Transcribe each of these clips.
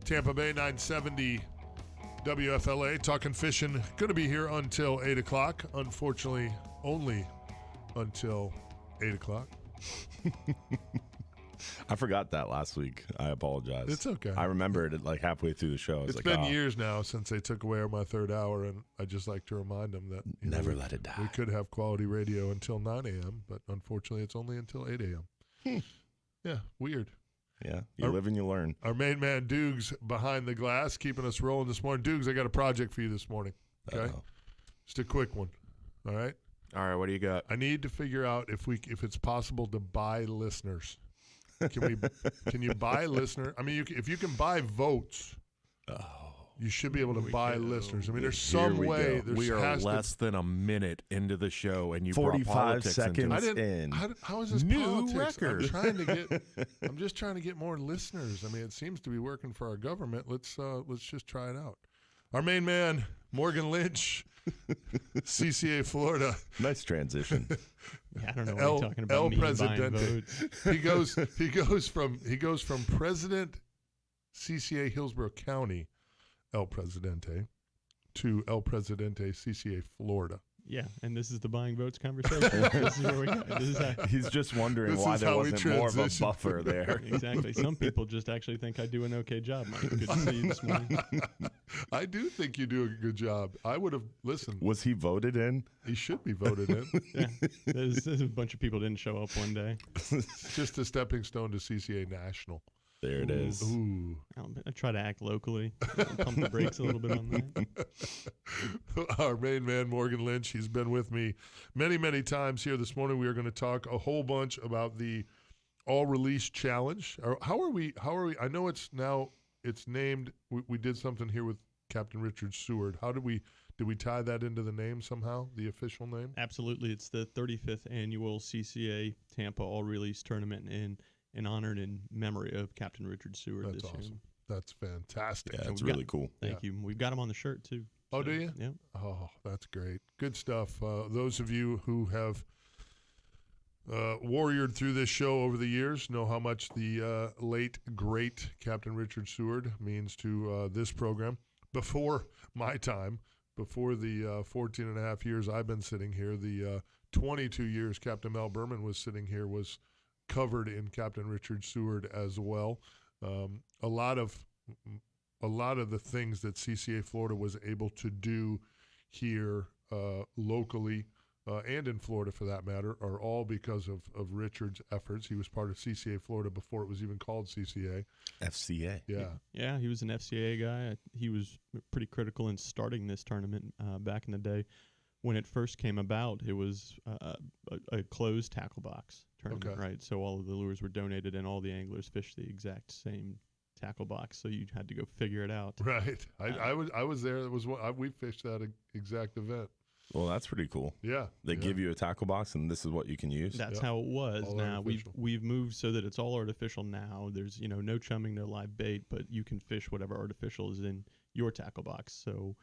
Tampa Bay 970 WFLA. Talking fishing. Going to be here until 8 o'clock. Unfortunately, only until 8 o'clock. I forgot that last week. I apologize. It's okay. I remembered it like halfway through the show. It's been years now since they took away my third hour, and I just like to remind them that never let it die. We could have quality radio until 9 a.m., but unfortunately it's only until 8 a.m. Yeah, weird. Yeah, you live and you learn. Our main man, Dukes, behind the glass, keeping us rolling this morning. Dukes, I got a project for you this morning, okay? Just a quick one, all right? All right, what do you got? I need to figure out if it's possible to buy listeners. Can you buy listener? I mean, if you can buy votes, you should be able to buy listeners. I mean, there's some way. We are less than a minute into the show, and you 45 seconds in. How is this new politics? record? I'm just trying to get more listeners. I mean, it seems to be working for our government. Let's just try it out. Our main man, Morgan Lynch, CCA Florida. Nice transition. Yeah, I don't know what you're talking about. El Presidente. He goes from President CCA Hillsborough County El Presidente to El Presidente CCA Florida. Yeah, and this is the buying votes conversation. This is where we got. He's just wondering why there wasn't more of a buffer there. Exactly. Some people just actually think I do an okay job, Mike. Good to see you this morning. I do think you do a good job. I would have listened. Was he voted in? He should be voted in. Yeah, there's a bunch of people didn't show up one day. It's just a stepping stone to CCA National. There it is. Ooh. I try to act locally. Pump the brakes a little bit on that. Our main man, Morgan Lynch, he's been with me many, many times here this morning. We are going to talk a whole bunch about the all-release challenge. How are we? I know it's named. We did something here with Captain Richard Seward. Did we tie that into the name somehow, the official name? Absolutely. It's the 35th annual CCA Tampa all-release tournament and honored in memory of Captain Richard Seward this awesome. year. That's fantastic. Yeah, that's really cool. Thank you. We've got him on the shirt, too. Oh, do you? Yeah. Oh, that's great. Good stuff. Those of you who have warriored through this show over the years know how much the late, great Captain Richard Seward means to this program. Before my time, before the 14 and a half years I've been sitting here, the 22 years Captain Mel Berman was sitting here was covered in Captain Richard Seward as well. A lot of the things that CCA Florida was able to do here locally and in Florida for that matter are all because of Richard's efforts. He was part of CCA Florida before it was even called CCA. FCA. Yeah. Yeah, he was an FCA guy. He was pretty critical in starting this tournament back in the day. When it first came about, it was a closed tackle box tournament, right? So all of the lures were donated, and all the anglers fished the exact same tackle box. So you had to go figure it out. Right. I was there. It was we fished that exact event. Well, that's pretty cool. Yeah. They give you a tackle box, and this is what you can use. That's how it was. All now artificial. we've moved so that it's all artificial now. There's no chumming, no live bait, but you can fish whatever artificial is in your tackle box. So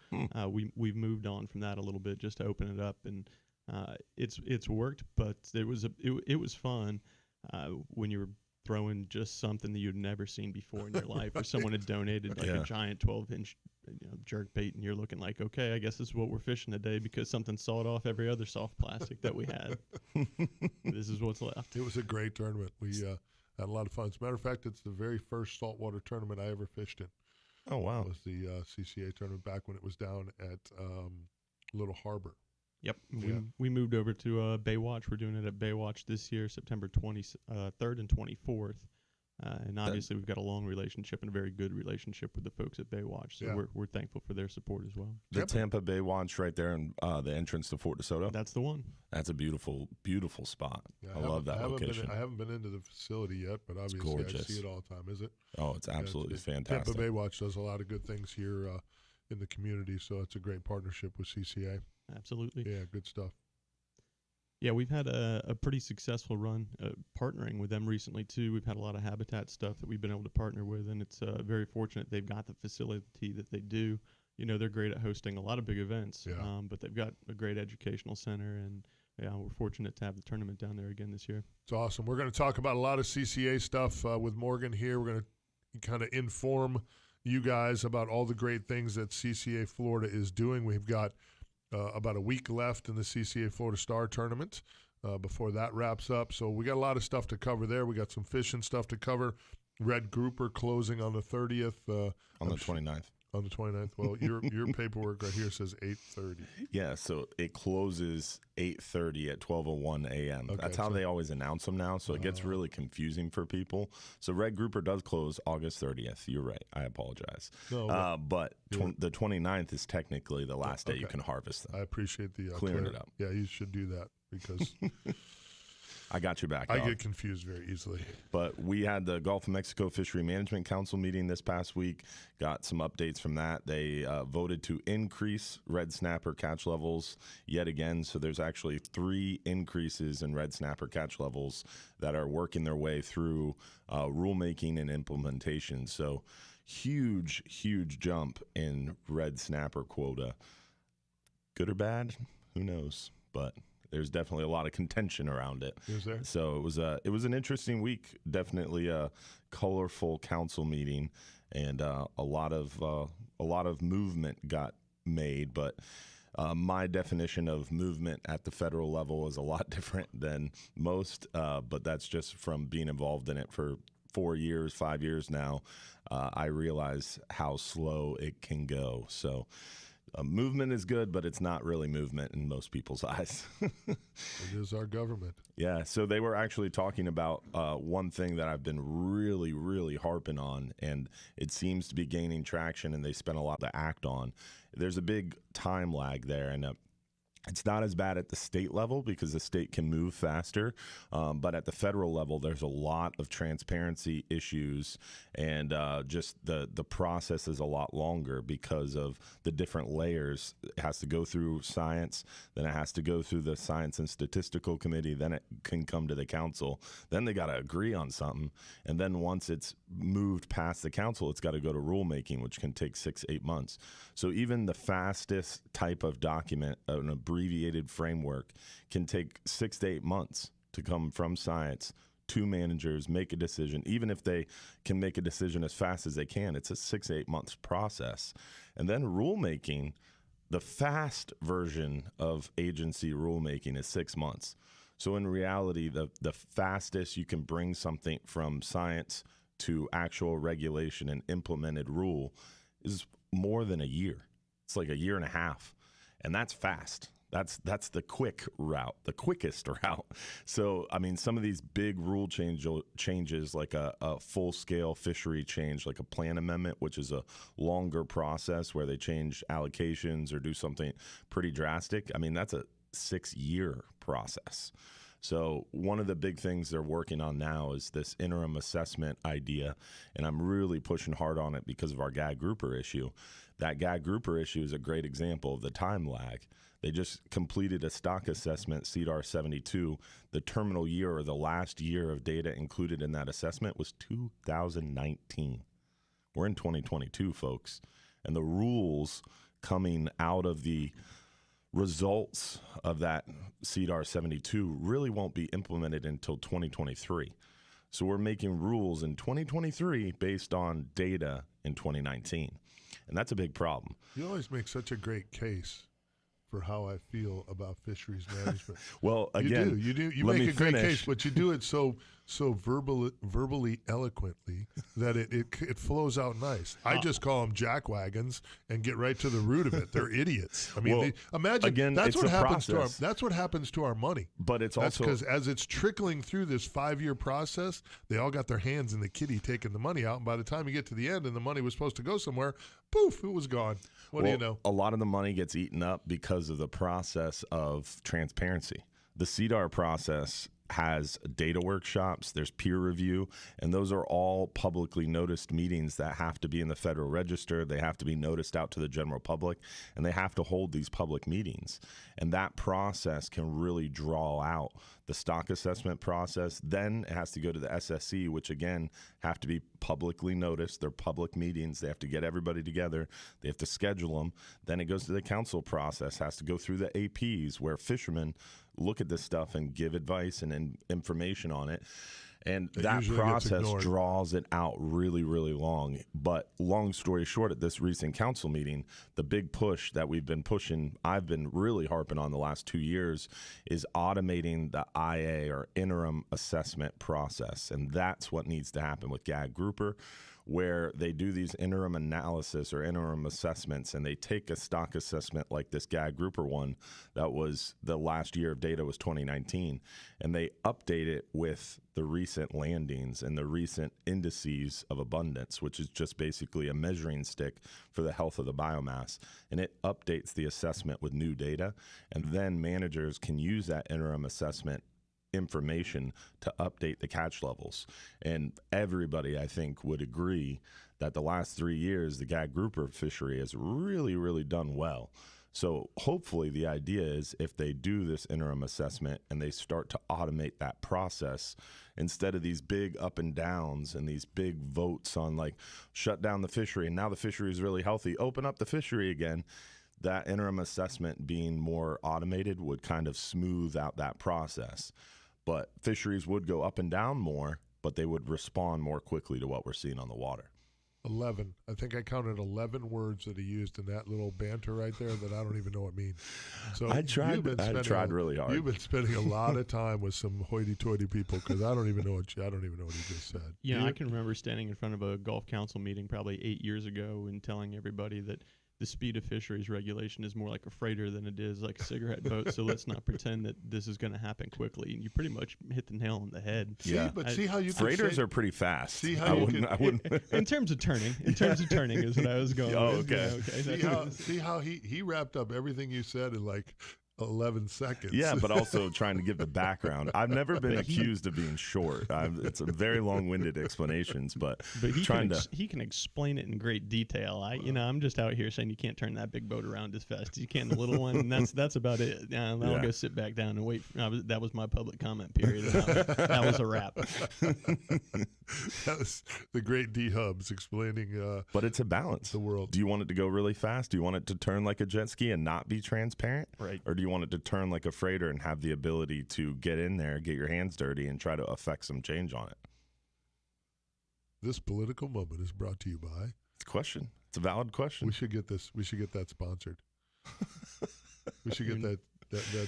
we've moved on from that a little bit just to open it up, and it's worked. But it was fun when you were throwing just something that you'd never seen before in your life, or someone had donated like a giant 12-inch jerk bait, and you're looking like, okay, I guess this is what we're fishing today because something sawed off every other soft plastic that we had. This is what's left. It was a great tournament. We had a lot of fun. As a matter of fact, it's the very first saltwater tournament I ever fished in. Oh, wow. It was the CCA tournament back when it was down at Little Harbor. Yep. We moved over to Baywatch. We're doing it at Baywatch this year, September 23rd and 24th. And obviously we've got a long relationship and a very good relationship with the folks at Baywatch. So we're thankful for their support as well. The Tampa Bay Watch right there in the entrance to Fort DeSoto. That's the one. That's a beautiful, beautiful spot. Yeah, I love that location. I haven't been into the facility yet, but obviously I see it all the time. Is it? Oh, it's absolutely fantastic. Tampa Bay Watch does a lot of good things here in the community, so it's a great partnership with CCA. Absolutely. Yeah, good stuff. Yeah, we've had a pretty successful run partnering with them recently, too. We've had a lot of habitat stuff that we've been able to partner with, and it's very fortunate they've got the facility that they do. They're great at hosting a lot of big events, but they've got a great educational center, and we're fortunate to have the tournament down there again this year. It's awesome. We're going to talk about a lot of CCA stuff with Morgan here. We're going to kind of inform you guys about all the great things that CCA Florida is doing. We've got about a week left in the CCA Florida Star Tournament before that wraps up. So we got a lot of stuff to cover there. We got some fishing stuff to cover. Red Grouper closing on the 30th. On the 29th. On the 29th. Well, your paperwork right here says 8:30. Yeah, so it closes 8:30 at 12:01 a.m. Okay, That's how they always announce them now, so it gets really confusing for people. So Red Grouper does close August 30th. You're right. I apologize. No, but the 29th is technically the last day you can harvest them. I appreciate the clearing it up. Yeah, you should do that because I got your back. I dog. get confused very easily. But we had the Gulf of Mexico Fishery Management Council meeting this past week. Got some updates from that. They voted to increase red snapper catch levels yet again. So there's actually 3 increases in red snapper catch levels that are working their way through rulemaking and implementation. So huge jump in red snapper quota. Good or bad? Who knows? But there's definitely a lot of contention around it. Is there? So it was an interesting week. Definitely a colorful council meeting, and a lot of movement got made. But my definition of movement at the federal level is a lot different than most. But that's just from being involved in it for 4 years, 5 years now. I realize how slow it can go. So. Movement is good, but it's not really movement in most people's eyes. It is our government. Yeah, so they were actually talking about one thing that I've been really harping on, and it seems to be gaining traction, and they spent a lot to act on. There's a big time lag there, and it's not as bad at the state level because the state can move faster, but at the federal level, there's a lot of transparency issues, and just the process is a lot longer because of the different layers. It has to go through science, then it has to go through the Science and Statistical Committee, then it can come to the council, then they got to agree on something, and then once it's moved past the council, it's got to go to rulemaking, which can take 6-8 months. So even the fastest type of document, an abbreviated framework, can take 6 to 8 months to come from science to managers, make a decision. Even if they can make a decision as fast as they can, it's a 6 to 8 months process. And then rulemaking, the fast version of agency rulemaking is 6 months. So in reality, the fastest you can bring something from science to actual regulation and implemented rule is more than a year. It's like a year and a half, and that's fast. That's the quick route, the quickest route. So, I mean, some of these big rule changes, like a full-scale fishery change, like a plan amendment, which is a longer process where they change allocations or do something pretty drastic. I mean, that's a 6-year process. So one of the big things they're working on now is this interim assessment idea, and I'm really pushing hard on it because of our gag grouper issue. That gag grouper issue is a great example of the time lag. They just completed a stock assessment, CDR 72. The terminal year, or the last year of data included in that assessment, was 2019. We're in 2022, folks. And the rules coming out of the results of that CDR 72 really won't be implemented until 2023. So we're making rules in 2023 based on data in 2019. And that's a big problem. You always make such a great case for how I feel about fisheries management. Well, again, you do. You make a great case, but you do it so verbally eloquently that it flows out nice. I just call them jackwagons and get right to the root of it. They're idiots. I mean, imagine again, that's what happens to our. process. That's what happens to our money. But it's That's also because as it's trickling through this 5-year process, they all got their hands in the kitty taking the money out, and by the time you get to the end and the money was supposed to go somewhere, poof, it was gone. What do you know? A lot of the money gets eaten up because of the process of transparency. The CDR process has data workshops, there's peer review, and those are all publicly noticed meetings that have to be in the Federal Register. They have to be noticed out to the general public, and they have to hold these public meetings. And that process can really draw out the stock assessment process. Then it has to go to the SSC, which again have to be publicly noticed. They're public meetings. They have to get everybody together. They have to schedule them. Then it goes to the council process, has to go through the APs where fishermen look at this stuff and give advice and information on it. And It that usually gets process ignored. draws it out really, really long. But long story short, at this recent council meeting, the big push that I've been really harping on the last 2 years, is automating the IA, or interim assessment process. And that's what needs to happen with GAG Grouper, where they do these interim analysis or interim assessments, and they take a stock assessment like this GAG Grouper one that was the last year of data was 2019, and they update it with the recent landings and the recent indices of abundance, which is just basically a measuring stick for the health of the biomass. And it updates the assessment with new data, and then managers can use that interim assessment information to update the catch levels. And everybody, I think, would agree that the last 3 years, the GAG grouper fishery has really, really done well. So hopefully the idea is, if they do this interim assessment and they start to automate that process, instead of these big up and downs and these big votes on like shut down the fishery and now the fishery is really healthy, open up the fishery again, that interim assessment being more automated would kind of smooth out that process. But fisheries would go up and down more, but they would respond more quickly to what we're seeing on the water. 11. I think I counted 11 words that he used in that little banter right there that I don't even know what mean. So I tried really hard. You've been spending a lot of time with some hoity-toity people, because I don't even know what he just said. Yeah, I can remember standing in front of a golf council meeting probably 8 years ago and telling everybody that the speed of fisheries regulation is more like a freighter than it is like a cigarette boat. So let's not pretend that this is going to happen quickly. And you pretty much hit the nail on the head. See how you can freighters are pretty fast. See how I wouldn't. In terms of turning is what I was going. Oh, with. okay. Yeah, okay. See how he wrapped up everything you said in like 11 seconds. Yeah, but also trying to give the background. I've never been accused of being short. It's a very long-winded explanations, but he can explain it in great detail. I'm just out here saying you can't turn that big boat around as fast as you can the little one, and that's about it. I'll go sit back down and wait. That was my public comment period. That was a wrap. That was the great D Hubs explaining. But it's a balance. The world. Do you want it to go really fast? Do you want it to turn like a jet ski and not be transparent? Right. Or do you want it to turn like a freighter and have the ability to get in there, get your hands dirty, and try to affect some change on it? This political moment is brought to you by. It's a question. It's a valid question. We should get this. We should get that sponsored. We should get that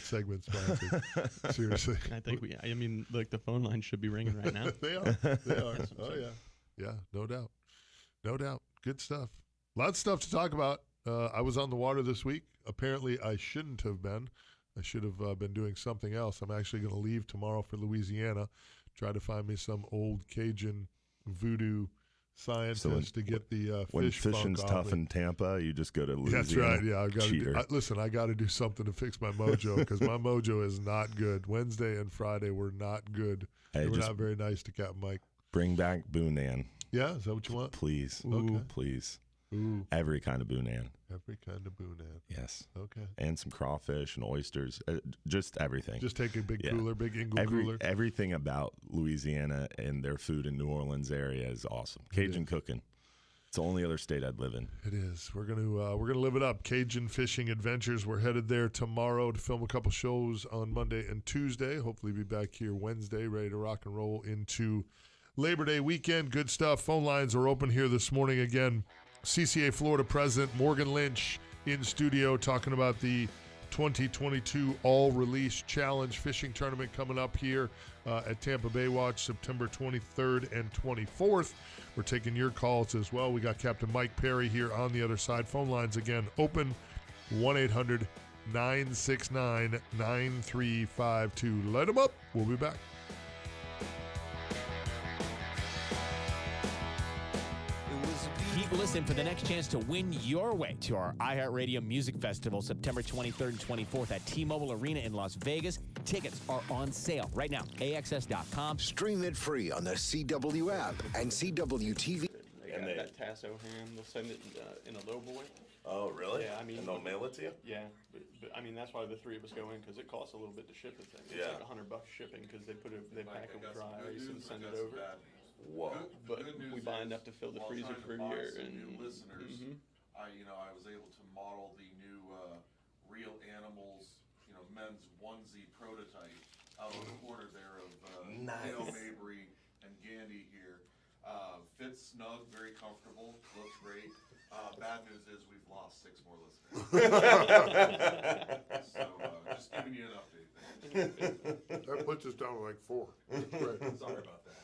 segment sponsored. Seriously. I think like the phone line should be ringing right now. They are. Oh yeah. Yeah. No doubt. No doubt. Good stuff. Lots of stuff to talk about. I was on the water this week. Apparently, I shouldn't have been. I should have been doing something else. I'm actually going to leave tomorrow for Louisiana, try to find me some old Cajun voodoo scientist to get the when fish funk fishing's off tough me. in Tampa, you just go to Louisiana. That's right. Yeah, I've got Cheater. listen, I got to do something to fix my mojo, because my mojo is not good. Wednesday and Friday were not good. Hey, they were just not very nice to Captain Mike. Bring back Boonan. Yeah, is that what you want? Please. Okay. Please. Ooh, Every kind of Boonan. every kind of Boonan. Yes. Okay. And some crawfish and oysters. Just everything. Just take a big Yeah. cooler, big Ingle cooler. Everything about Louisiana and their food in New Orleans area is awesome. Cajun cooking. It's the only other state I'd live in. It is. We're gonna live it up. Cajun fishing adventures. We're headed there tomorrow to film a couple shows on Monday and Tuesday. Hopefully be back here Wednesday, ready to rock and roll into Labor Day weekend. Good stuff. Phone lines are open here this morning again. CCA Florida President Morgan Lynch in studio talking about the 2022 All Release Challenge fishing tournament coming up here at Tampa Bay Watch, September 23rd and 24th. We're taking your calls as well. We got Captain Mike Perry here on the other side. Phone lines again open, 1-800-969-9352. Light them up. We'll be back. Keep listening for the next chance to win your way to our iHeartRadio Music Festival, September 23rd and 24th at T-Mobile Arena in Las Vegas. Tickets are on sale right now. AXS.com. Stream it free on the CW app and CW TV. And that Tasso ham, they'll send it in a low boy. Oh, really? Yeah, and they'll mail it to you? Yeah, but that's why the three of us go in, because it costs a little bit to ship the thing. It's Yeah. like $100 shipping, because they pack it with dry ice and send it over. Whoa. But we buy enough to fill the freezer for a year. And listeners, I was able to model the new Real Animals, men's onesie prototype out on the corner there of Nice. Dale Mabry Gandy here. Fits snug, very comfortable, looks great. Bad news is we've lost 6 more listeners. So just giving you an update. That puts us down to like 4. Right. Sorry about that.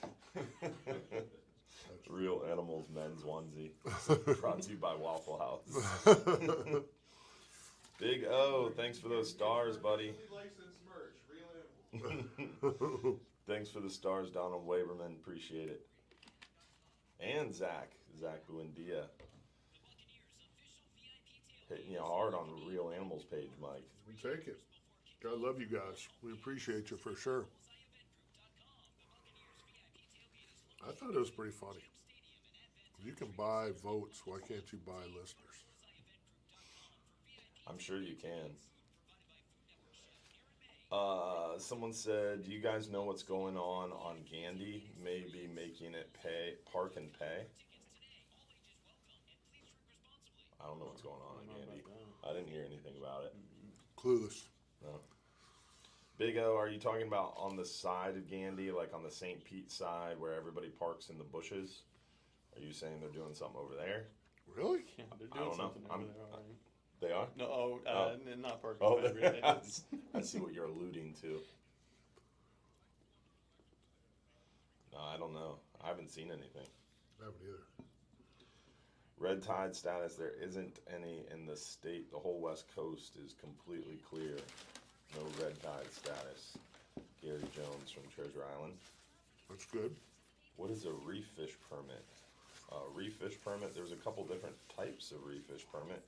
Real Animals men's onesie. Brought to you by Waffle House. Big O, thanks for those stars, buddy. Licensed merch, real animals. Thanks for the stars down on Waverman. Appreciate it. And Zach Buendia. Hitting you hard on the Real Animals page, Mike. We take it. God love you guys. We appreciate you for sure. I thought it was pretty funny. If you can buy votes, why can't you buy listeners? I'm sure you can. Someone said, do you guys know what's going on Gandy? Maybe making it park and pay? I don't know what's going on Gandy. I didn't hear anything about it. Clueless. No. Big O, are you talking about on the side of Gandy, like on the St. Pete side where everybody parks in the bushes? Are you saying they're doing something over there? Really? Yeah, they're I doing don't know. something over there. All right. They are? No, Oh. not parking. Oh, Really. I see what you're alluding to. No, I don't know. I haven't seen anything. I haven't either. Red tide status, there isn't any in the state. The whole West Coast is completely clear. No red tide status. Gary Jones from Treasure Island. That's good. What is a reef fish permit? Reef fish permit, there's a couple different types of reef fish permit.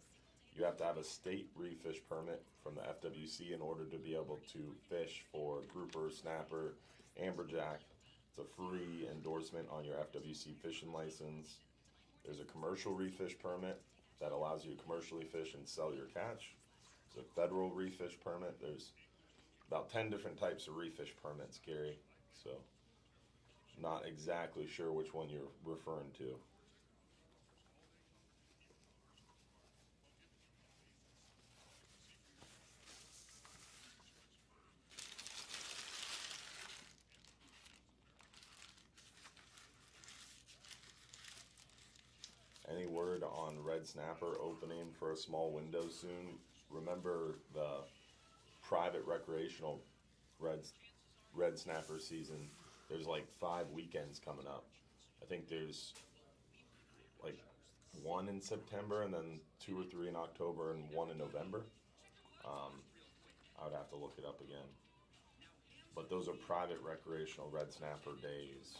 You have to have a state reef fish permit from the FWC in order to be able to fish for grouper, snapper, amberjack. It's a free endorsement on your FWC fishing license. There's a commercial reef fish permit that allows you to commercially fish and sell your catch. There's a federal reef fish permit. There's about 10 different types of reef fish permits, Gary. So, not exactly sure which one you're referring to. Any word on red snapper opening for a small window soon? Remember the private recreational red snapper season. There's like 5 weekends coming up. I think there's like 1 in September and then 2 or 3 in October and 1 in November. I would have to look it up again. But those are private recreational red snapper days.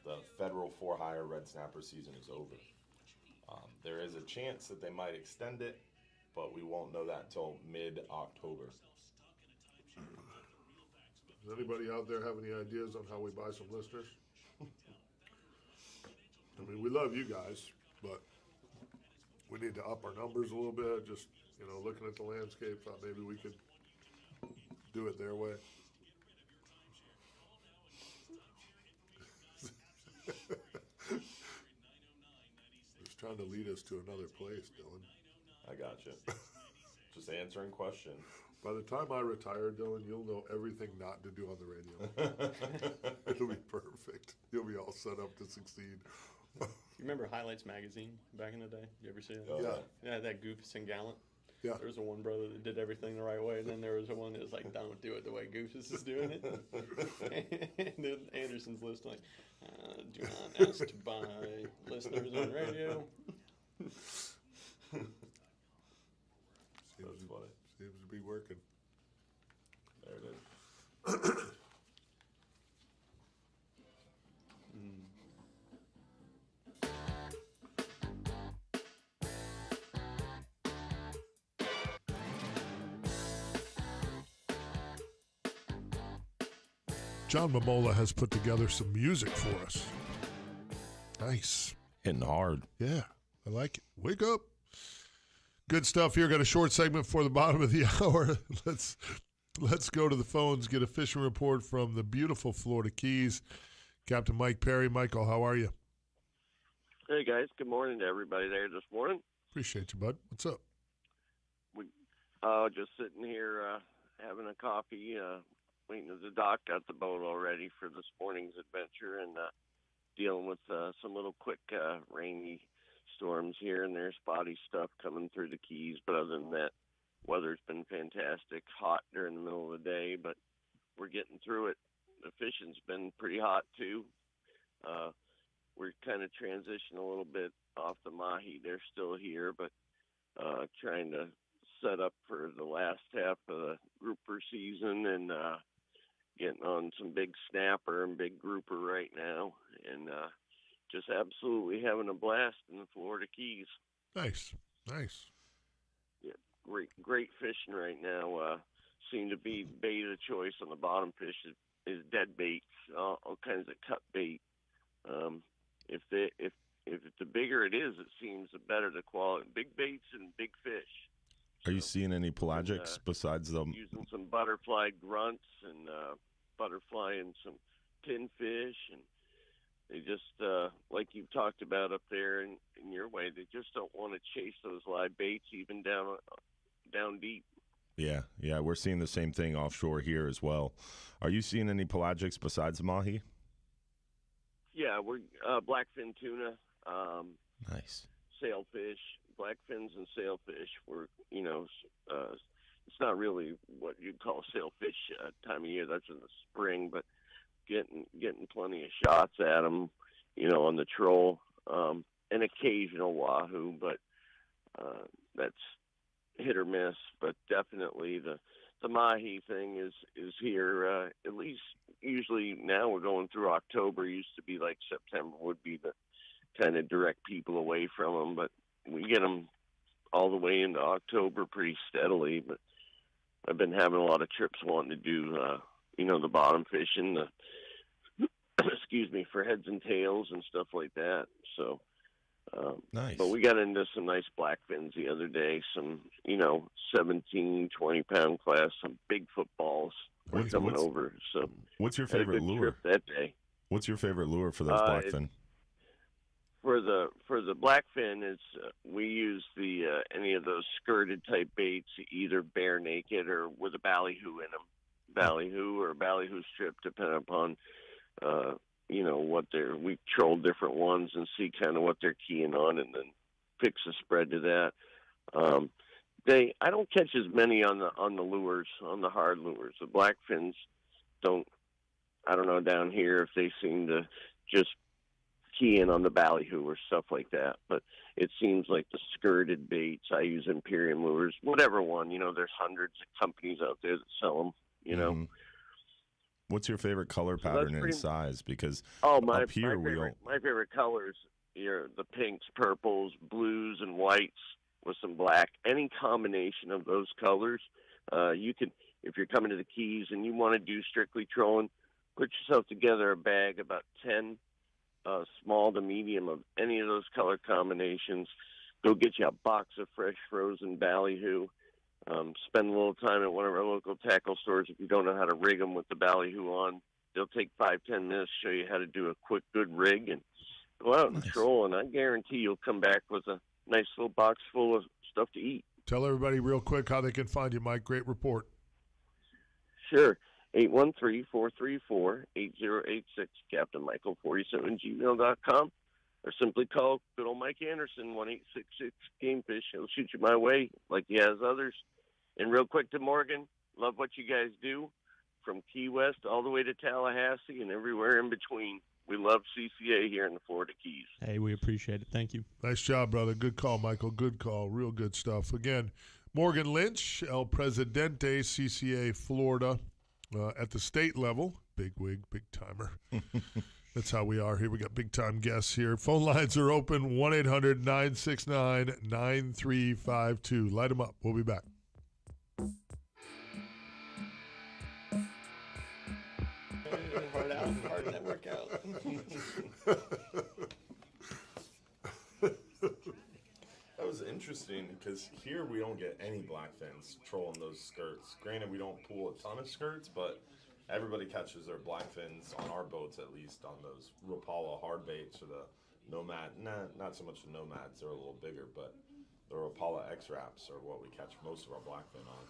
The federal for-hire red snapper season is over. There is a chance that they might extend it, but we won't know that until mid-October. Does anybody out there have any ideas on how we buy some listeners? I mean, we love you guys, but we need to up our numbers a little bit. Just, looking at the landscape, thought maybe we could do it their way. He's trying to lead us to another place, Dylan. I gotcha. Just answering questions. By the time I retire, Dylan, you'll know everything not to do on the radio. It'll be perfect. You'll be all set up to succeed. You remember Highlights magazine back in the day? You ever see it? Oh, Yeah. Yeah, that Goofus and Gallant. Yeah. There was a one brother that did everything the right way, and then there was a one that was like, "Don't do it the way Goofus is doing it." And then Anderson's list like, "Do not ask to buy listeners on radio." That's funny. Seems to be working. There it is. John Momola has put together some music for us. Nice. Hitting hard. Yeah, I like it. Wake up. Good stuff here. Got a short segment for the bottom of the hour. Let's go to the phones, get a fishing report from the beautiful Florida Keys. Captain Mike Perry. Michael, how are you? Hey, guys. Good morning to everybody there this morning. Appreciate you, bud. What's up? Just sitting here having a coffee, waiting at the dock, got the boat all ready for this morning's adventure, and dealing with some little quick rainy storms here and there, spotty stuff coming through the Keys. But other than that, weather's been fantastic, hot during the middle of the day, but we're getting through it. The fishing's been pretty hot too. We're kind of transitioning a little bit off the mahi. They're still here, but trying to set up for the last half of the grouper season and getting on some big snapper and big grouper right now, and just absolutely having a blast in the Florida Keys. Nice. Yeah, great fishing right now. Seem to be bait of choice on the bottom fish is dead baits, all kinds of cut bait. If the bigger it is, it seems the better the quality. Big baits and big fish. Are you seeing any pelagics besides them? Using some butterfly grunts and butterfly and some pinfish, and they just like you've talked about up there in your way, they just don't want to chase those live baits even down deep. Yeah, we're seeing the same thing offshore here as well. Are you seeing any pelagics besides mahi? Yeah, we're blackfin tuna, Nice. sailfish, blackfins and sailfish. We're it's not really what you'd call sailfish time of year. That's in the spring, but getting plenty of shots at them, on the troll, an occasional wahoo, but that's hit or miss. But definitely the mahi thing is here. At least usually now we're going through October. Used to be like September would be the kind of direct people away from them, but we get them all the way into October pretty steadily. But I've been having a lot of trips wanting to do, the bottom fishing, excuse me, for heads and tails and stuff like that. So, Nice. But we got into some nice blackfins the other day, some, 17, 20-pound class, some big footballs coming over. So, what's your had a favorite good lure? trip that day. What's your favorite lure for those blackfin? For the blackfin, is we use the any of those skirted type baits, either bare naked or with a ballyhoo in them, ballyhoo or ballyhoo strip, depending upon what we troll different ones and see kind of what they're keying on, and then fix a spread to that. I don't catch as many on the lures, on the hard lures. The blackfins don't. I don't know down here if they seem to just key in on the ballyhoo or stuff like that, but it seems like the skirted baits. I use Imperium lures, whatever one. There's hundreds of companies out there that sell them. Mm-hmm. What's your favorite color pattern and size? Because my up here my favorite colors are the pinks, purples, blues, and whites with some black. Any combination of those colors, you can. If you're coming to the Keys and you want to do strictly trolling, put yourself together a bag about 10 small to medium of any of those color combinations. Go get you a box of fresh frozen ballyhoo. Spend a little time at one of our local tackle stores. If you don't know how to rig them with the ballyhoo on, they'll take 5-10 minutes to show you how to do a quick, good rig, and go out and troll. And I guarantee you'll come back with a nice little box full of stuff to eat. Tell everybody real quick how they can find you, Mike. Great report. Sure. 813-434-8086, CaptainMichael47gmail.com, or simply call good old Mike Anderson, 1-866-GAMEFISH. He'll shoot you my way like he has others. And real quick to Morgan, love what you guys do from Key West all the way to Tallahassee and everywhere in between. We love CCA here in the Florida Keys. Hey, we appreciate it. Thank you. Nice job, brother. Good call, Michael. Good call. Real good stuff. Again, Morgan Lynch, El Presidente, CCA Florida. At the state level, big wig, big timer. That's how we are here. We got big time guests here. Phone lines are open, 1-800-969-9352. Light them up. We'll be back. Hard network out. That was interesting because here we don't get any blackfins trolling those skirts. Granted, we don't pull a ton of skirts, but everybody catches their blackfins on our boats, at least on those Rapala hard baits or the Nomad. Not so much the Nomads; they're a little bigger, but the Rapala X-Wraps are what we catch most of our blackfin on.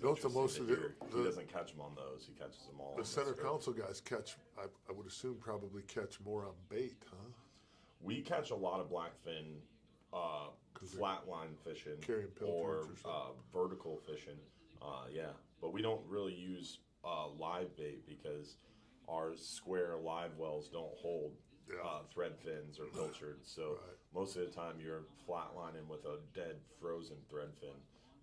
Note that most of He the doesn't catch them on those. He catches them all. the on center scope. council guys catch. I would assume probably catch more on bait, huh? We catch a lot of blackfin, flatline fishing carrying or pilchards or vertical fishing. Yeah, but we don't really use live bait because our square live wells don't hold thread fins or pilchards. So most of the time you're flatlining with a dead frozen thread fin,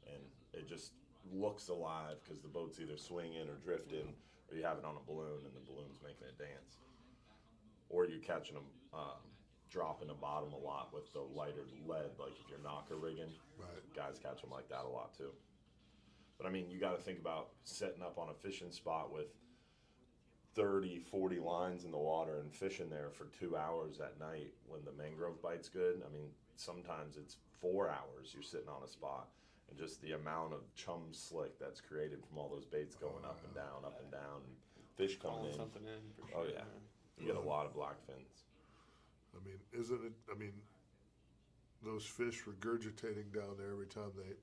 and it just looks alive because the boat's either swinging or drifting, or you have it on a balloon and the balloon's making it dance, or you're catching them dropping the bottom a lot with the lighter lead, like if you're knocker rigging. Guys catch them like that a lot too. But I mean, you got to think about setting up on a fishing spot with 30, 40 lines in the water and fishing there for 2 hours at night when the mangrove bite's good. I mean, sometimes it's 4 hours you're sitting on a spot, and just the amount of chum slick that's created from all those baits going up and down, and fish coming in. Something in for sure. Oh yeah, you get a lot of blackfins. I mean, isn't it? I mean, those fish regurgitating down there every time they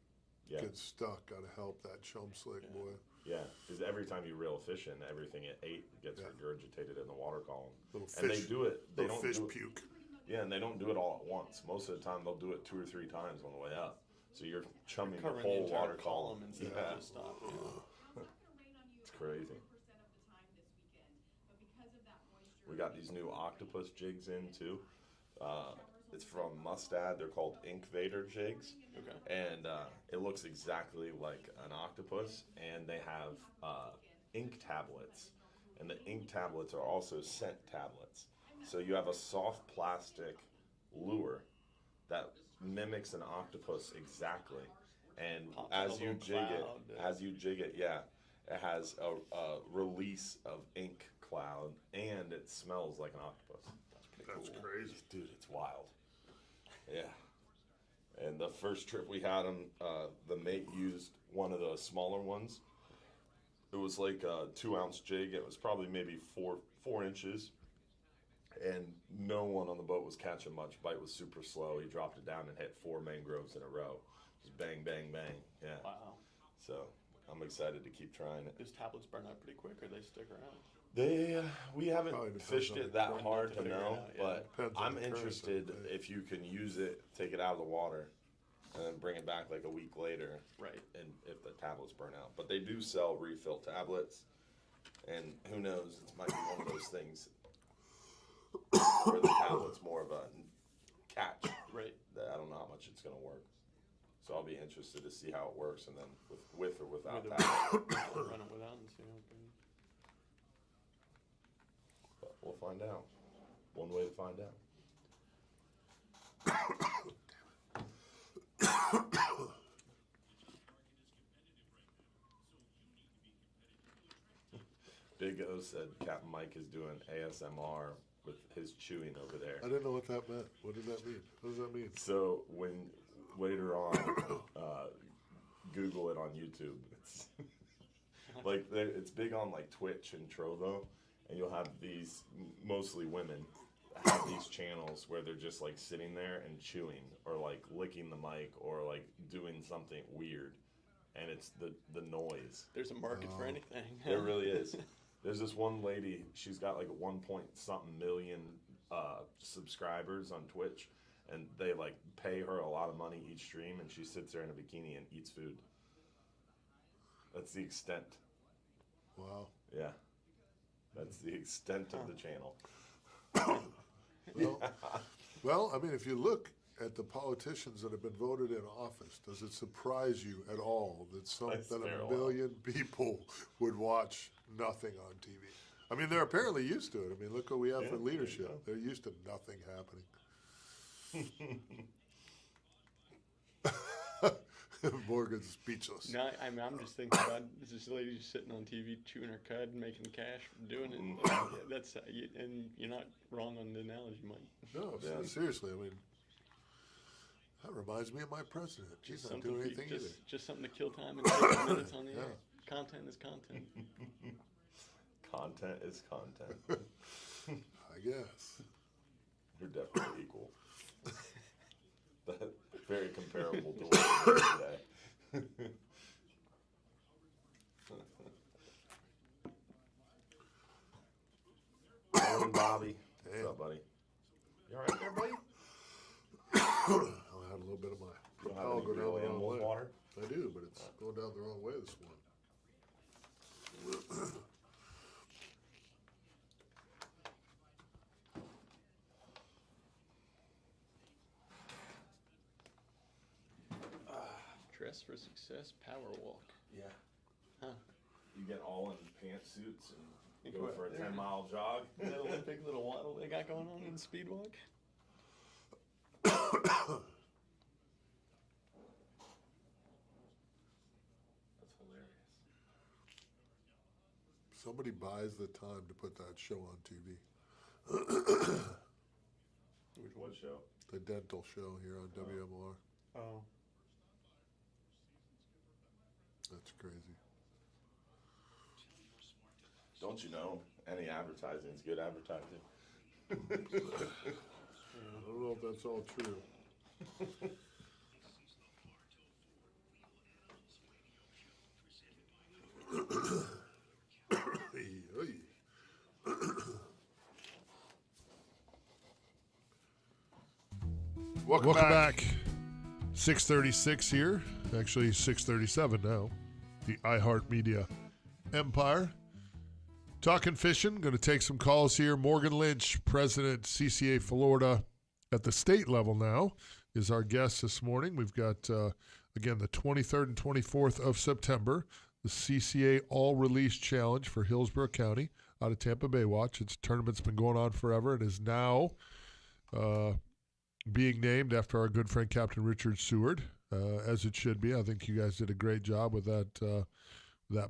get stuck. Got to help that chum slick, boy. Yeah, because every time you reel fish in, everything it ate gets regurgitated in the water column. Little and fish, they do it. They don't fish do it, puke. Yeah, and they don't do it all at once. Most of the time, they'll do it 2 or 3 times on the way up. So you're chumming the whole water column instead of just stop. It's crazy. We got these new octopus jigs in too. It's from Mustad. They're called Inkvader jigs. Okay. And it looks exactly like an octopus, and they have ink tablets. And the ink tablets are also scent tablets. So you have a soft plastic lure that mimics an octopus exactly. And as you jig it, it has a release of ink cloud, and it smells like an octopus. That's crazy. Dude, it's wild. Yeah. And the first trip we had them, the mate used one of the smaller ones. It was like a 2-ounce jig. It was probably maybe 4 inches. And no one on the boat was catching much. Bite was super slow. He dropped it down and hit 4 mangroves in a row. Just bang, bang, bang. Yeah. Wow. So I'm excited to keep trying it. Those tablets burn out pretty quick, or they stick around? We haven't fished it that hard to know, but Depends on I'm the current, interested don't they? if you can use it, take it out of the water, and then bring it back like a week later. Right. And if the tablets burn out. But they do sell refill tablets, and who knows, it might be one of those things where the tablet's more of a catch. Right. That I don't know how much it's going to work. So I'll be interested to see how it works, and then with or without that. Run it without and see how it goes. But we'll find out. One way to find out. Big O said Captain Mike is doing ASMR with his chewing over there. I didn't know what that meant. What did that mean? What does that mean? So when later on, Google it on YouTube. It's like it's big on like Twitch and Trovo, and you'll have these mostly women have these channels where they're just like sitting there and chewing or like licking the mic or like doing something weird, and it's the noise. There's a market for anything. There really is. There's this one lady, she's got like 1-point-something million subscribers on Twitch, and they like pay her a lot of money each stream, and she sits there in a bikini and eats food. That's the extent. Wow. Yeah. That's the extent of the channel. Well, I mean, if you look at the politicians that have been voted in office, does it surprise you at all that a million people would watch nothing on TV? I mean, they're apparently used to it. I mean, look what we have for leadership. They're used to nothing happening. Morgan's speechless. No, I mean, I'm just thinking about this lady just sitting on TV chewing her cud and making cash from doing it. That's and you're not wrong on the analogy, Mike. No, seriously. I mean, that reminds me of my president. He's not doing anything either. Just something to kill time and take minutes on the air. Content is content. Content is content. I guess. You're definitely equal. Very comparable to what we're doing today. Bobby. What's up, buddy? You all right there, buddy? I had a little bit of my propel go down the real wrong animal way. water? I do, but it's going down the wrong way this morning. Dress for Success Power Walk. Yeah. Huh. You get all in pantsuits and Go go for a 10-mile jog. That Olympic little waddle they got going on in the speed walk. That's hilarious. Somebody buys the time to put that show on TV. Which one show? The dental show here on WMLR. Oh. That's crazy. Don't you know? Any advertising is good advertising. I don't know if that's all true. Welcome back. 6:36 here. Actually, 6:37 now. The iHeartMedia Empire. Talking fishing. Going to take some calls here. Morgan Lynch, president, CCA Florida at the state level now, is our guest this morning. We've got, again, the 23rd and 24th of September, the CCA All-Release Challenge for Hillsborough County out of Tampa Bay Watch. Its tournament's been going on forever and is now being named after our good friend Captain Richard Seward, as it should be. I think you guys did a great job with that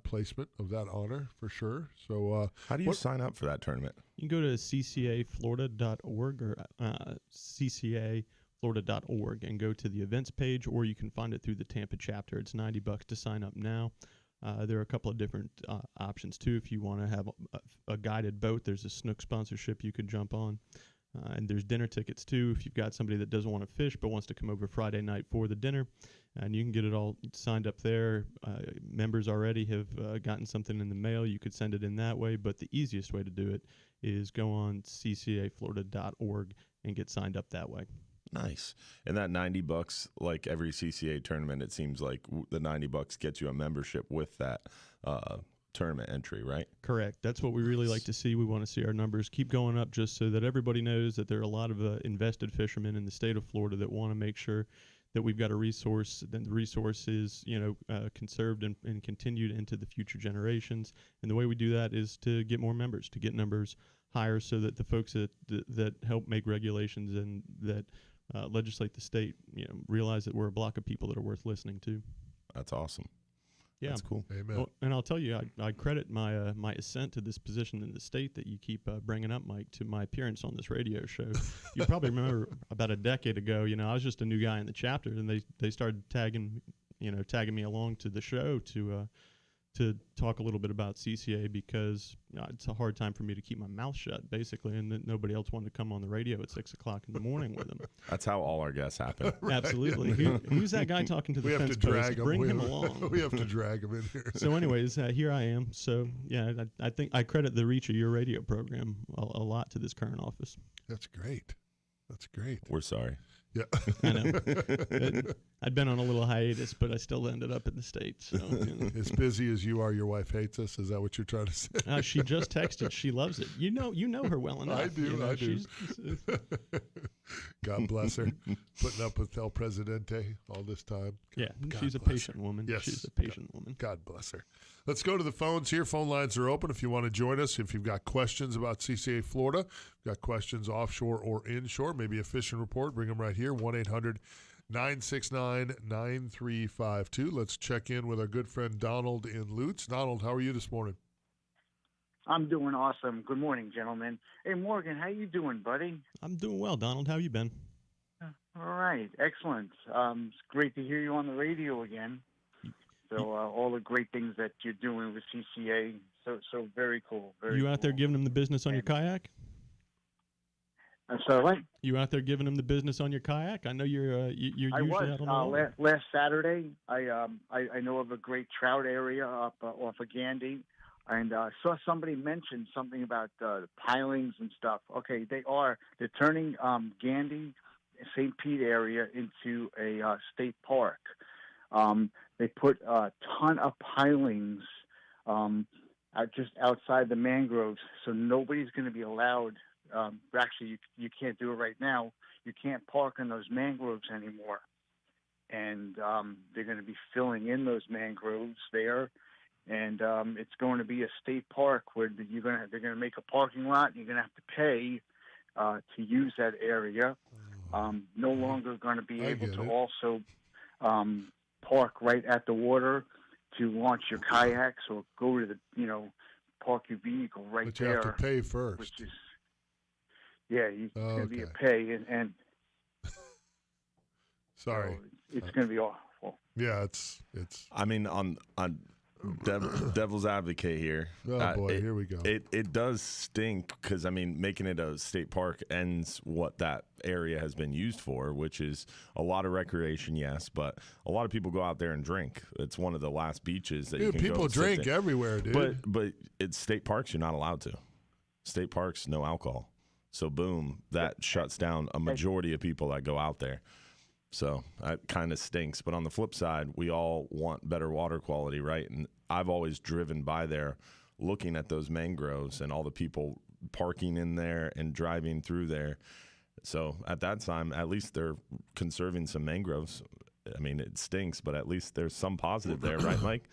placement of that honor for sure. So How do you sign up for that tournament? You can go to ccaflorida.org or ccaflorida.org and go to the events page, or you can find it through the Tampa chapter. It's $90 to sign up now. There are a couple of different options too. If you want to have a guided boat, there's a snook sponsorship you could jump on. And there's dinner tickets too if you've got somebody that doesn't want to fish but wants to come over Friday night for the dinner. And you can get it all signed up there. Members already have gotten something in the mail. You could send it in that way. But the easiest way to do it is go on ccaflorida.org and get signed up that way. Nice. And that $90, like every CCA tournament, it seems like the $90 gets you a membership with that tournament entry, right? Correct. That's what we really like to see. We want to see our numbers keep going up just so that everybody knows that there are a lot of invested fishermen in the state of Florida that want to make sure that we've got a resource, that the resource is, conserved and continued into the future generations. And the way we do that is to get more members, to get numbers higher so that the folks that help make regulations and that legislate the state, realize that we're a block of people that are worth listening to. That's awesome. Yeah, that's cool. Amen. Well, and I'll tell you, I credit my my ascent to this position in the state that you keep bringing up, Mike, to my appearance on this radio show. You probably remember about a decade ago. I was just a new guy in the chapter, and they started tagging me along to the show to talk a little bit about CCA because it's a hard time for me to keep my mouth shut, basically, and that nobody else wanted to come on the radio at 6 o'clock in the morning with them. That's how all our guests happen. Absolutely. Who's that guy talking to the fence post? Drag him. Bring him along. We have to drag him in here. So anyways, here I am. So, yeah, I think I credit the reach of your radio program a lot to this current office. That's great. That's great. We're sorry. Yeah. I know. I'd been on a little hiatus, but I still ended up in the States. So, As busy as you are, your wife hates us. Is that what you're trying to say? she just texted. She loves it. You know her well enough. I do. I do. God bless her. Putting up with El Presidente all this time. Yeah, God she's a bless patient her. woman. Yes. She's a patient woman. God bless her. Let's go to the phones here. Phone lines are open if you want to join us. If you've got questions about CCA Florida, got questions offshore or inshore, maybe a fishing report, bring them right here, 1-800-969-9352. Let's check in with our good friend Donald in Lutz. Donald, how are you this morning? I'm doing awesome. Good morning, gentlemen. Hey, Morgan, how you doing, buddy? I'm doing well, Donald. How you been? All right, excellent. It's great to hear you on the radio again. So all the great things that you're doing with CCA, so very cool. You out there giving them the business on your kayak? I'm sorry, what? You out there giving them the business on your kayak? I know you're usually out on the water. Last Saturday. I know of a great trout area up off of Gandy. And saw somebody mention something about the pilings and stuff. Okay, they're turning Gandy, St. Pete area into a state park. They put a ton of pilings just outside the mangroves, so nobody's going to be allowed. Actually, you can't do it right now. You can't park in those mangroves anymore. And they're going to be filling in those mangroves there. And it's going to be a state park where they're going to make a parking lot, and you're going to have to pay to use that area. No longer going to be able to also park right at the water to launch your kayaks or go to the park your vehicle right but you there. have to pay first. Which is it's going to be a pay and sorry, so it's going to be awful. Yeah, it's. I mean, on devil's advocate here. Oh boy, here we go. It does stink because, I mean, making it a state park ends what that area has been used for, which is a lot of recreation, yes, but a lot of people go out there and drink. It's one of the last beaches that you can people go drink sit everywhere, dude. But it's state parks, you're not allowed to. State parks, no alcohol. So boom, that shuts down a majority of people that go out there. So that kind of stinks. But on the flip side, we all want better water quality, right? And I've always driven by there looking at those mangroves and all the people parking in there and driving through there. So at that time, at least they're conserving some mangroves. I mean, it stinks, but at least there's some positive there, right, Mike?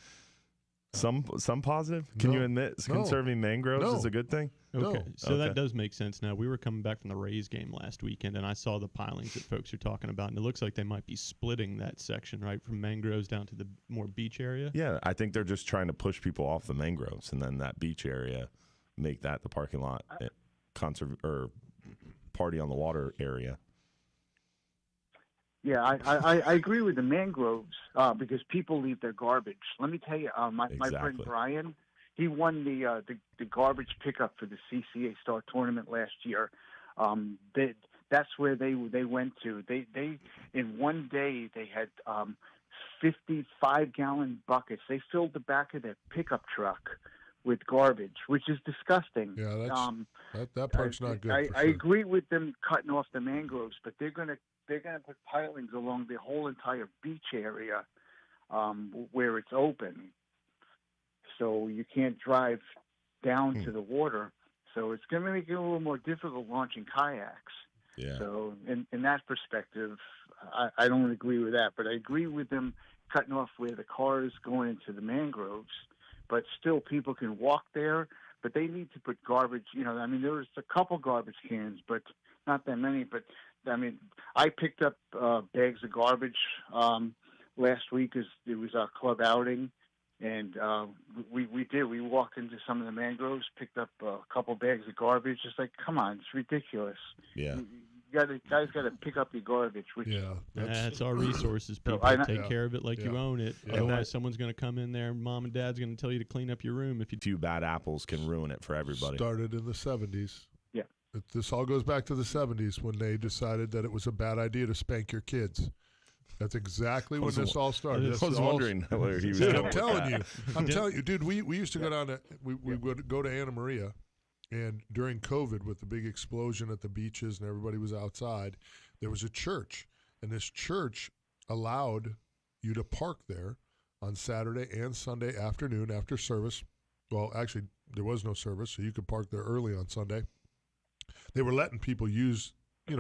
Some positive? Can you admit conserving mangroves is a good thing? Okay, so that does make sense now. We were coming back from the Rays game last weekend, and I saw the pilings that folks are talking about, and it looks like they might be splitting that section, right, from mangroves down to the more beach area? Yeah, I think they're just trying to push people off the mangroves, and then that beach area, make that the parking lot, or party on the water area. Yeah, I agree with the mangroves because people leave their garbage. Let me tell you, my friend Brian, he won the garbage pickup for the CCA Star Tournament last year. That's where they went to. They in one day they had 55-gallon buckets. They filled the back of their pickup truck with garbage, which is disgusting. Yeah, that part's not good. I agree with them cutting off the mangroves, but they're going to put pilings along the whole entire beach area where it's open. So you can't drive down to the water. So it's going to make it a little more difficult launching kayaks. Yeah. So in that perspective, I don't agree with that. But I agree with them cutting off where the cars going into the mangroves. But still, people can walk there. But they need to put garbage. I mean, there was a couple garbage cans, but not that many. But I mean, I picked up bags of garbage last week as it was our club outing, and we walked into some of the mangroves, picked up a couple bags of garbage. It's like, come on, it's ridiculous. Yeah. You guys got to pick up your garbage. Which, that's our resources, people. Take care of it like you own it. Yeah. Otherwise, someone's going to come in there. Mom and Dad's going to tell you to clean up your room. If you few bad apples can ruin it for everybody. Started in the 70s. Yeah. This all goes back to the 70s when they decided that it was a bad idea to spank your kids. That's exactly when this all started. I was wondering where he was dude, going. I'm telling you, dude, we used to go down to, we would go to Anna Maria. And during COVID, with the big explosion at the beaches and everybody was outside, there was a church. And this church allowed you to park there on Saturday and Sunday afternoon after service. Well, actually, there was no service, so you could park there early on Sunday. They were letting people use,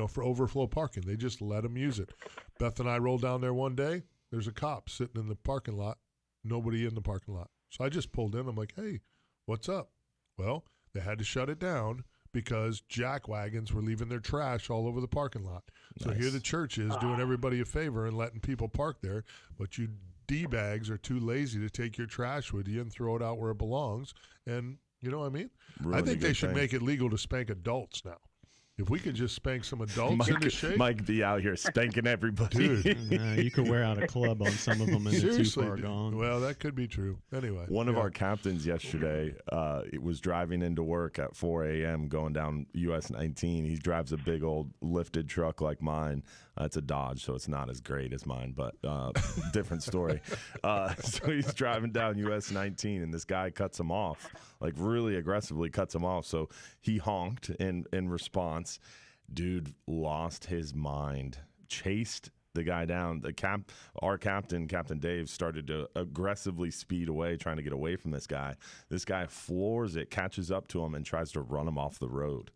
for overflow parking. They just let them use it. Beth and I rolled down there one day. There's a cop sitting in the parking lot, nobody in the parking lot. So I just pulled in. I'm like, hey, what's up? Well, they had to shut it down because jack wagons were leaving their trash all over the parking lot. So here the church is doing everybody a favor and letting people park there, but you D-bags are too lazy to take your trash with you and throw it out where it belongs. And you know what I mean? Really I think they should make it legal to spank adults now. If we could just spank some adults Mike, in the shake. Mike be out here spanking everybody. Dude. You could wear out a club on some of them and they're too far gone. Well, that could be true. Anyway. One of our captains yesterday was driving into work at 4 a.m. going down US 19. He drives a big old lifted truck like mine. It's a Dodge, so it's not as great as mine, but different story. So he's driving down US 19, and this guy cuts him off, like really aggressively cuts him off. So he honked in response. Dude lost his mind, chased the guy down. Our captain, Captain Dave, started to aggressively speed away, trying to get away from this guy. This guy floors it, catches up to him, and tries to run him off the road.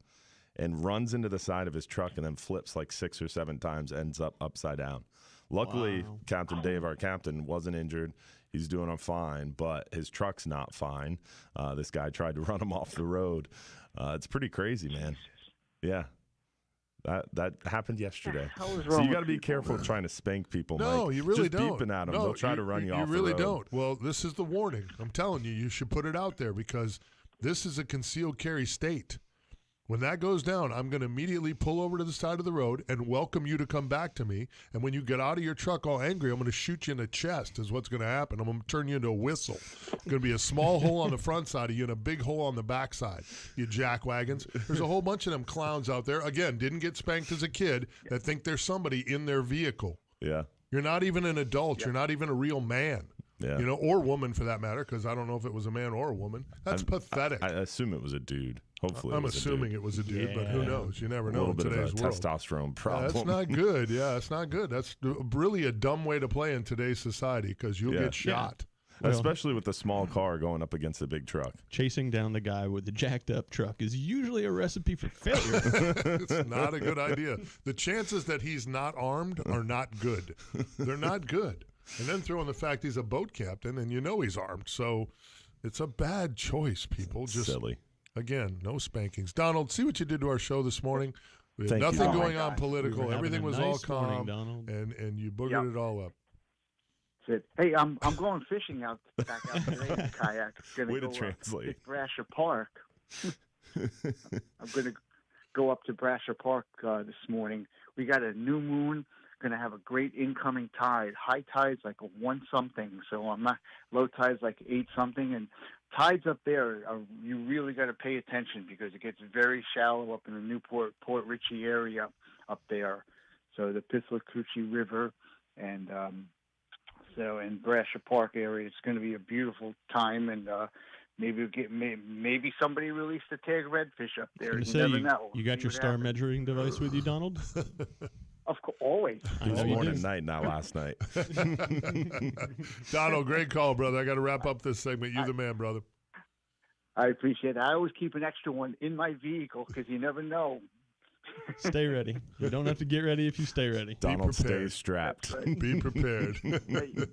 And runs into the side of his truck and then flips like 6 or 7 times, ends up upside down. Luckily, Wow. Captain Dave, our captain, wasn't injured. He's doing fine, but his truck's not fine. This guy tried to run him off the road. It's pretty crazy, man. Yeah. That happened yesterday. So you got to be careful trying to spank people, No, Mike. you really Just don't. beeping at them, No, they'll try to run you off the road. You really don't. Well, this is the warning. I'm telling you, you should put it out there because this is a concealed carry state. When that goes down, I'm going to immediately pull over to the side of the road and welcome you to come back to me. And when you get out of your truck all angry, I'm going to shoot you in the chest is what's going to happen. I'm going to turn you into a whistle. It's going to be a small hole on the front side of you and a big hole on the back side, you jackwagons. There's a whole bunch of them clowns out there, again, didn't get spanked as a kid, that think there's somebody in their vehicle. Yeah. You're not even an adult. You're not even a real man. Yeah. You know, or woman for that matter, because I don't know if it was a man or a woman. That's pathetic. I assume it was a dude. Hopefully, I'm assuming it was a dude, but who knows? You never A know little in bit of a today's world. testosterone problem. That's not good. Yeah, it's not good. That's really a dumb way to play in today's society because you'll get shot. Well, especially with the small car going up against the big truck. Chasing down the guy with the jacked up truck is usually a recipe for failure. It's not a good idea. The chances that he's not armed are not good. They're not good. And then throw in the fact he's a boat captain and you know he's armed. So it's a bad choice, people. Just silly. Again, no spankings. Donald, see what you did to our show this morning? We had Thank you. nothing Oh, going my on God. political. We were Everything having was a all nice morning, calm, Donald. and you boogered it all up. That's it. Hey, I'm going fishing back out today in the kayak. Gonna Way to go, translate. hit Brasher Park. I'm going to go up to Brasher Park this morning. We got a new moon. Going to have a great incoming tide. High tide's like a 1-something, so I'm not. Low tide's like 8-something, and tides up there, you really got to pay attention because it gets very shallow up in the Newport, Port Richey area up there. So the Pittsburgh-Coochie River and and Brasher Park area, it's going to be a beautiful time, and maybe we'll get maybe somebody released a tag redfish up there. You never know. You got See your what star happens. measuring device with you, Donald? Of course, always. I know This you morning, do. night, not last night. Donald, great call, brother. I got to wrap up this segment. You're the man, brother. I appreciate it. I always keep an extra one in my vehicle because you never know. Stay ready. You don't have to get ready if you stay ready. Donald prepared. stays strapped. Be prepared. And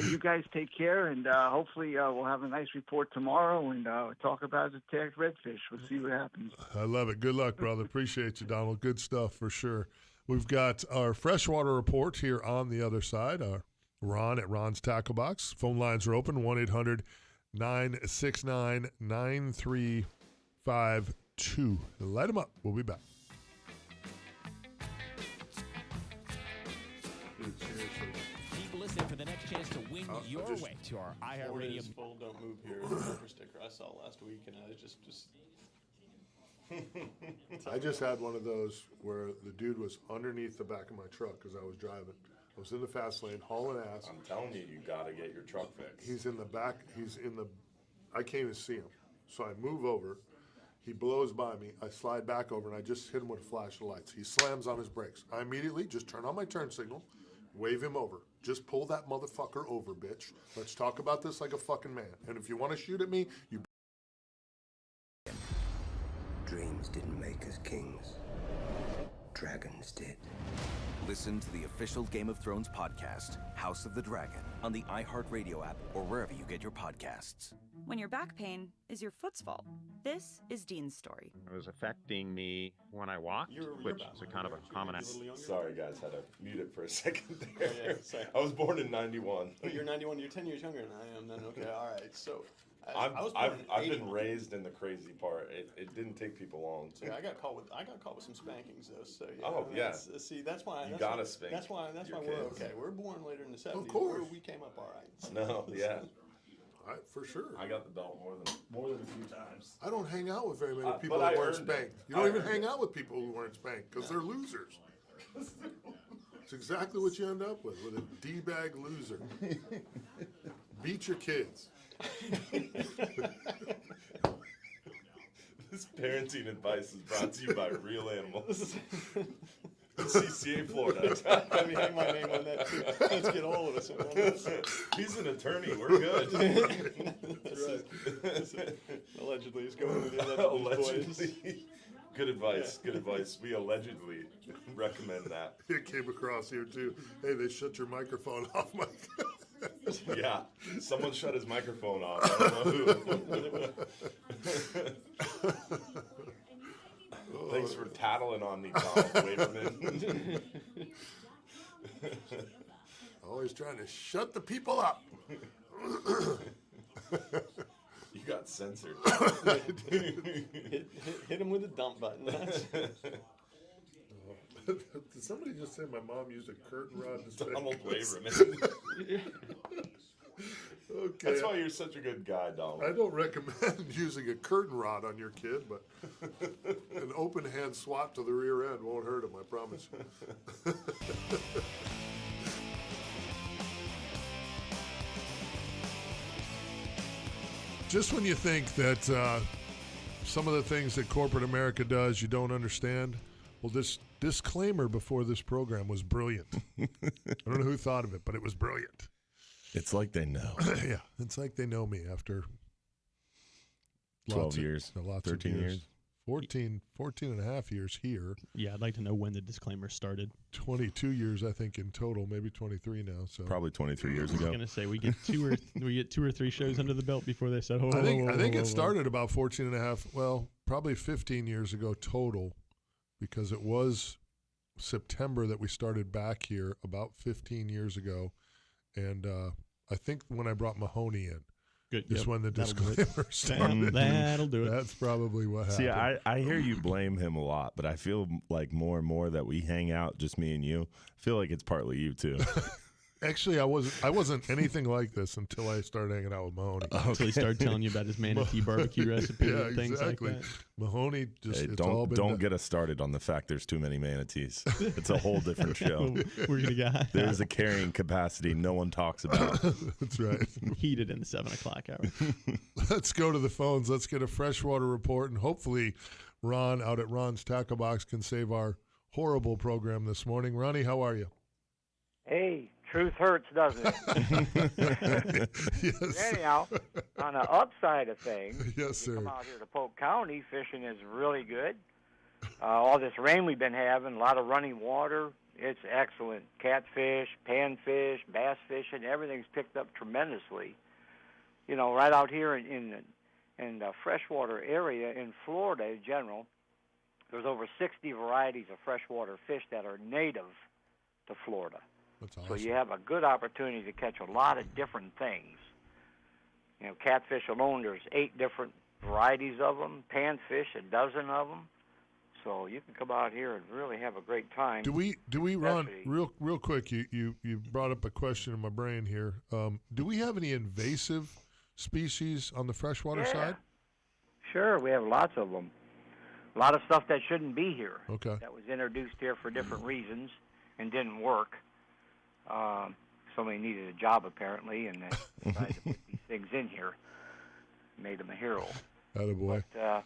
you guys take care, and hopefully we'll have a nice report tomorrow and talk about the tagged redfish. We'll see what happens. I love it. Good luck, brother. Appreciate you, Donald. Good stuff for sure. We've got our freshwater report here on the other side. Ron at Ron's Tackle Box. Phone lines are open, 1-800-969-9352. Light them up. We'll be back. Keep listening for the next chance to win your way to our iHeartRadio. Full don't move here bumper sticker I saw last week, and I just I just had one of those where the dude was underneath the back of my truck because I was driving. I was in the fast lane hauling ass. I'm telling you, you got to get your truck fixed. He's in the back. I can't even see him. So I move over. He blows by me. I slide back over, and I just hit him with a flash of lights. He slams on his brakes. I immediately just turn on my turn signal, wave him over. Just pull that motherfucker over, bitch. Let's talk about this like a fucking man. And if you want to shoot at me, you... Dreams didn't make us kings. Dragons did. Listen to the official Game of Thrones podcast, House of the Dragon, on the iHeartRadio app or wherever you get your podcasts. When your back pain is your foot's fault. This is Dean's story. It was affecting me when I walked, which is a kind of a common... Sorry, guys. Had to mute it for a second there. I was born in 91. Oh, you're 91. You're 10 years younger than I am then. Okay, all right. So... I've I was born in been 81. raised in the crazy part. It didn't take people long. So I got caught with some spankings though. So yeah. Oh, yeah. See, that's why You gotta spank That's why your we're kids. okay. We're born later in the 70s. Of course. We came up all right. No, yeah. For sure. I got the belt more than a few times. I don't hang out with very many people but that I weren't earned it. spanked. You don't even hang out with people who weren't spanked because they're losers. It's exactly what you end up with a D-bag loser. Beat your kids. This parenting advice is brought to you by Real Animals. CCA Florida. Let me hang my name on that too. Let's get all of us in on this. He's an attorney. We're good. Allegedly, he's going with the Allegedly. Good advice. Good advice. We allegedly recommend that. It came across here too. Hey, they shut your microphone off, Mike. Yeah, someone shut his microphone off. I don't know who. Thanks for tattling on me, Tom Waverman. Always trying to shut the people up. You got censored. hit him with the dump button. Did somebody just say my mom used a curtain rod to say? Donald Waverman. Okay. That's why you're such a good guy, Donald. I don't recommend using a curtain rod on your kid, but an open hand swat to the rear end won't hurt him, I promise. Just when you think that some of the things that corporate America does you don't understand, well, this disclaimer before this program was brilliant. I don't know who thought of it, but it was brilliant. It's like they know. Yeah, it's like they know me after 12 years, 13 years. 14 and a half years here. Yeah, I'd like to know when the disclaimer started. 22 years, I think, in total, maybe 23 now. So probably 23 years ago. I was gonna say we get two or three shows under the belt before they said, I think it started about 14 and a half. Well, probably 15 years ago total, because it was September that we started back here about 15 years ago, and I think when I brought Mahoney in. Good. Is when the disclaimer started. That'll do it. That's probably what happened. See, I hear you blame him a lot, but I feel like more and more that we hang out, just me and you. I feel like it's partly you too. Actually, I wasn't anything like this until I started hanging out with Mahoney. Until he started telling you about his manatee barbecue recipe yeah, and things exactly. like that. Mahoney just Hey, it's all been don't done. get us started on the fact there's too many manatees. It's a whole different show. We're gonna get There's a carrying capacity no one talks about. That's right. Heated in the 7 o'clock hour. Let's go to the phones. Let's get a freshwater report, and hopefully Ron out at Ron's Tackle Box can save our horrible program this morning. Ronnie, how are you? Hey, truth hurts, doesn't it? Yes. Anyhow, on the upside of things, yes, sir. come out here to Polk County, fishing is really good. All this rain we've been having, a lot of running water, it's excellent. Catfish, panfish, bass fishing, everything's picked up tremendously. You know, right out here in the freshwater area in Florida in general, there's over 60 varieties of freshwater fish that are native to Florida. That's awesome. So you have a good opportunity to catch a lot of different things. You know, catfish alone, there's 8 different varieties of them. Panfish, a dozen of them. So you can come out here and really have a great time. Do we Ron, real quick? You brought up a question in my brain here. Do we have any invasive species on the freshwater side? Sure, we have lots of them. A lot of stuff that shouldn't be here. Okay. That was introduced here for different reasons and didn't work. Somebody needed a job apparently, and they decided to put these things in here. Made them a hero. Attaboy. But,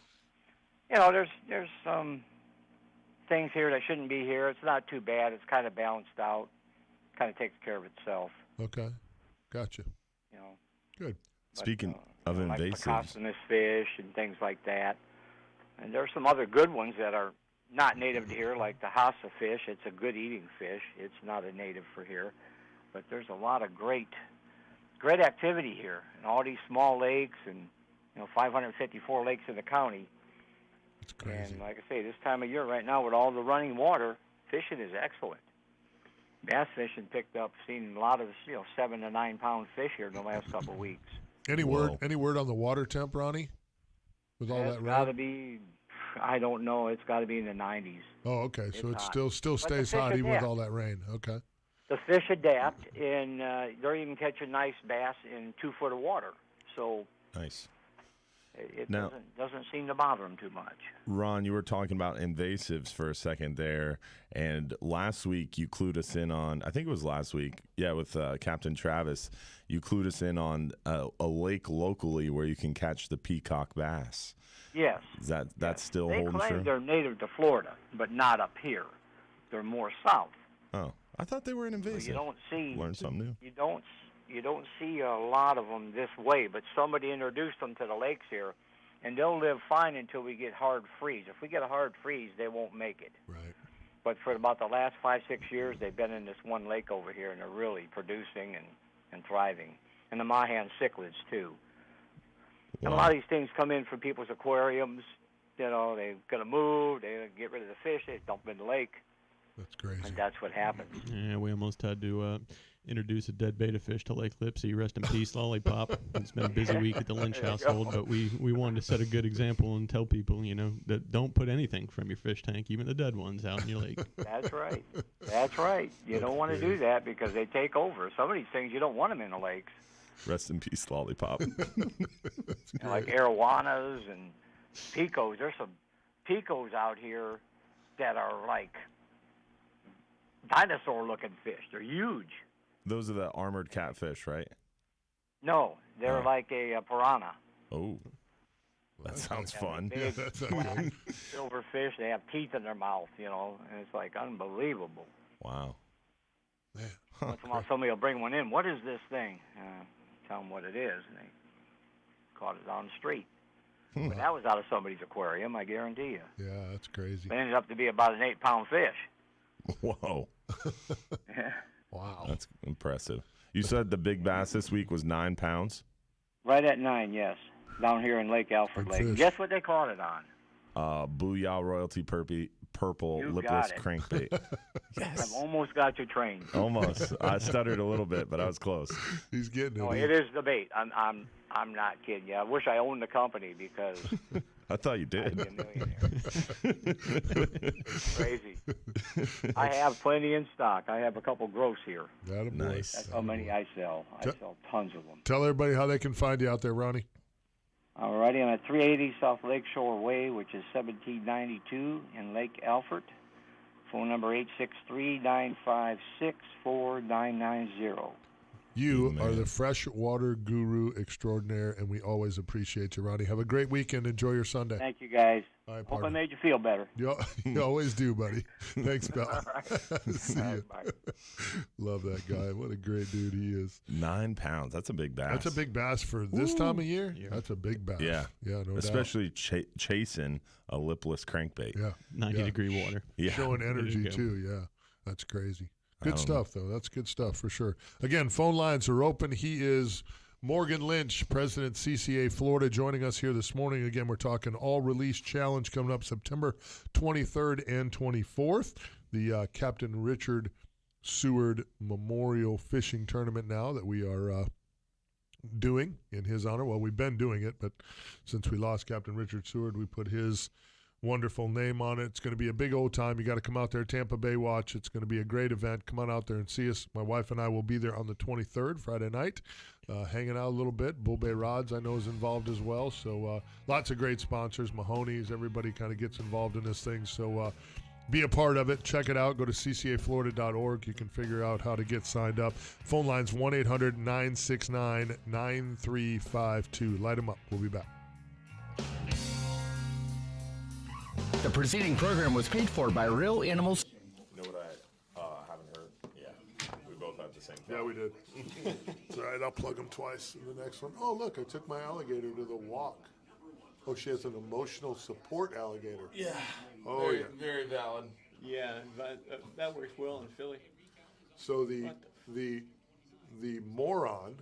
you know, there's some things here that shouldn't be here. It's not too bad. It's kind of balanced out. Kind of takes care of itself. Okay, gotcha. You know. Good. Speaking of invasives, like Pecostinus fish and things like that. And there's some other good ones that are not native to here, like the Hassa fish. It's a good eating fish. It's not a native for here. But there's a lot of great activity here. And all these small lakes and, 554 lakes in the county. It's crazy. And like I say, this time of year right now with all the running water, fishing is excellent. Bass fishing picked up, seen a lot of, 7 to 9 pound fish here in the last couple of weeks. Any word on the water temp, Ronnie? With all that rain? It's got to be, I don't know, it's got to be in the 90s. Oh, okay. So it hot. still stays hot even with all that rain. Okay. The fish adapt, and they're even catching nice bass in 2 foot of water. So nice. It Now- doesn't seem to bother them too much. Ron, you were talking about invasives for a second there, and last week you clued us in on, I think it was last week, with Captain Travis, you clued us in on a lake locally where you can catch the peacock bass. Yes. Is that's still They holding claim true? they're native to Florida, but not up here. They're more south. Oh, I thought they were an invasive. So you don't see. Learn something new. You don't see a lot of them this way, but somebody introduced them to the lakes here, and they'll live fine until we get hard freeze. If we get a hard freeze, they won't make it. Right. But for about the last 5-6 years, they've been in this one lake over here, and they're really producing and thriving. And the Mahan cichlids, too. And a lot of these things come in from people's aquariums. You know, they're going to move, they get rid of the fish, they dump them in the lake. That's crazy. And that's what happens. Yeah, we almost had to introduce a dead betta fish to Lake Lipsey. Rest in peace, Lollipop. It's been a busy week at the Lynch There you household, go. but we wanted to set a good example and tell people, that don't put anything from your fish tank, even the dead ones, out in your lake. That's right. That's right. You don't want to do that because they take over. Some of these things, you don't want them in the lakes. Rest in peace, Lollipop. Like arowanas and picos. There's some picos out here that are like dinosaur-looking fish. They're huge. Those are the armored catfish, right? No, they're like a piranha. Oh, that sounds Yeah, fun. Big, black, silver fish. They have teeth in their mouth, and it's like unbelievable. Wow. Once in a while, somebody will bring one in. What is this thing? Tell them what it is, and they caught it on the street. But that was out of somebody's aquarium, I guarantee you. Yeah, that's crazy. It ended up to be about an 8-pound fish. Whoa. Wow. That's impressive. You said the big bass this week was 9 pounds? Right at 9, yes. Down here in Lake Alfred Big Lake. fish. Guess what they caught it on? Booyah Royalty Purple You Lipless got it. Crankbait. I've almost got you trained. Almost. I stuttered a little bit, but I was close. He's getting No, it is the bait. I'm not kidding you. I wish I owned the company because I thought you did. I'd be a millionaire. Crazy. I have plenty in stock. I have a couple gross here. Nice. That's how many I sell. I sell tons of them. Tell everybody how they can find you out there, Ronnie. All righty, I'm at 380 South Lakeshore Way, which is 1792 in Lake Alfred. Phone number 863-956-4990. You are the freshwater guru extraordinaire, and we always appreciate you, Ronnie. Have a great weekend. Enjoy your Sunday. Thank you, guys. All right, Hope I partner. made you feel better. You always do, buddy. Thanks, pal. All right. See All you. right, bye. Love that guy. What a great dude he is. 9 pounds. That's a big bass. That's a big bass for this time of year. That's a big bass. Yeah. Yeah, no Especially chasing a lipless crankbait. doubt. Yeah. 90-degree water. Yeah. Showing There you energy, go. too. Yeah. That's crazy. Good Um, stuff, though. That's good stuff for sure. Again, phone lines are open. He is Morgan Lynch, President CCA Florida, joining us here this morning. Again, we're talking All-Release Challenge coming up September 23rd and 24th. The Captain Richard Seward Memorial Fishing Tournament now that we are doing in his honor. Well, we've been doing it, but since we lost Captain Richard Seward, we put his wonderful name on it. It's going to be a big old time. You got to come out there, Tampa Bay watch. It's going to be a great event. Come on out there and see us. My wife and I will be there on the 23rd, Friday night, hanging out a little bit. Bull Bay Rods, I know, is involved as well. So lots of great sponsors, Mahoney's, everybody kind of gets involved in this thing. So be a part of it. Check it out. Go to ccaflorida.org. You can figure out how to get signed up. Phone line's 1-800-969-9352. Light them up. We'll be back. The preceding program was paid for by Real Animals. You know what I haven't heard? Yeah. We both had the same thing. Yeah, we did. It's all right. I'll plug them twice in the next one. Oh, look, I took my alligator to the walk. Oh, she has an emotional support alligator. Yeah. Oh, very, yeah. Very valid. Yeah, that works well in Philly. So the moron